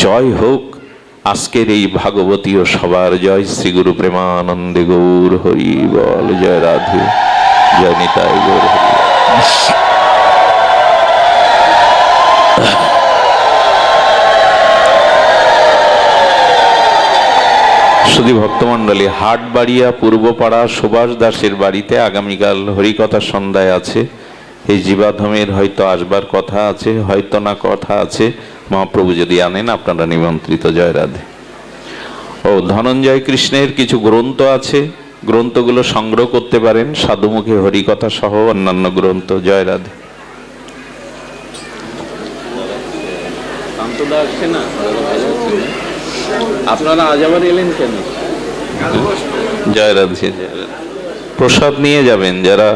জয় হোক আজকের এই ভাগবতীয় সবার। জয় শ্রী গুরু প্রেমানন্দে গৌর হরি বল। জয় রাধে, জয় নিতাই গৌর হরি। শুধু ভক্তমণ্ডলী, হাটবাড়িয়া পূর্বপাড়া সুভাষ দাসের বাড়িতে আগামীকাল হরিকথা সন্ধ্যায় আছে। এই জীবাধমের হয়তো আসবার কথা আছে, হয়তো না কথা আছে। মহাপ্রভু যদি আনেন আপনারা নিমন্ত্রিত। জয় রাধে। ও ধনঞ্জয় কৃষ্ণের কিছু গ্রন্থ আছে, গ্রন্থগুলো সংগ্রহ করতে পারেন, সাধুমুখী হরিকথা সহ অন্যান্য গ্রন্থ। জয় রাধে। আপনারা আজ আবার এলেন কেন? জয় রাধে। প্রসাদ নিয়ে যাবেন যারা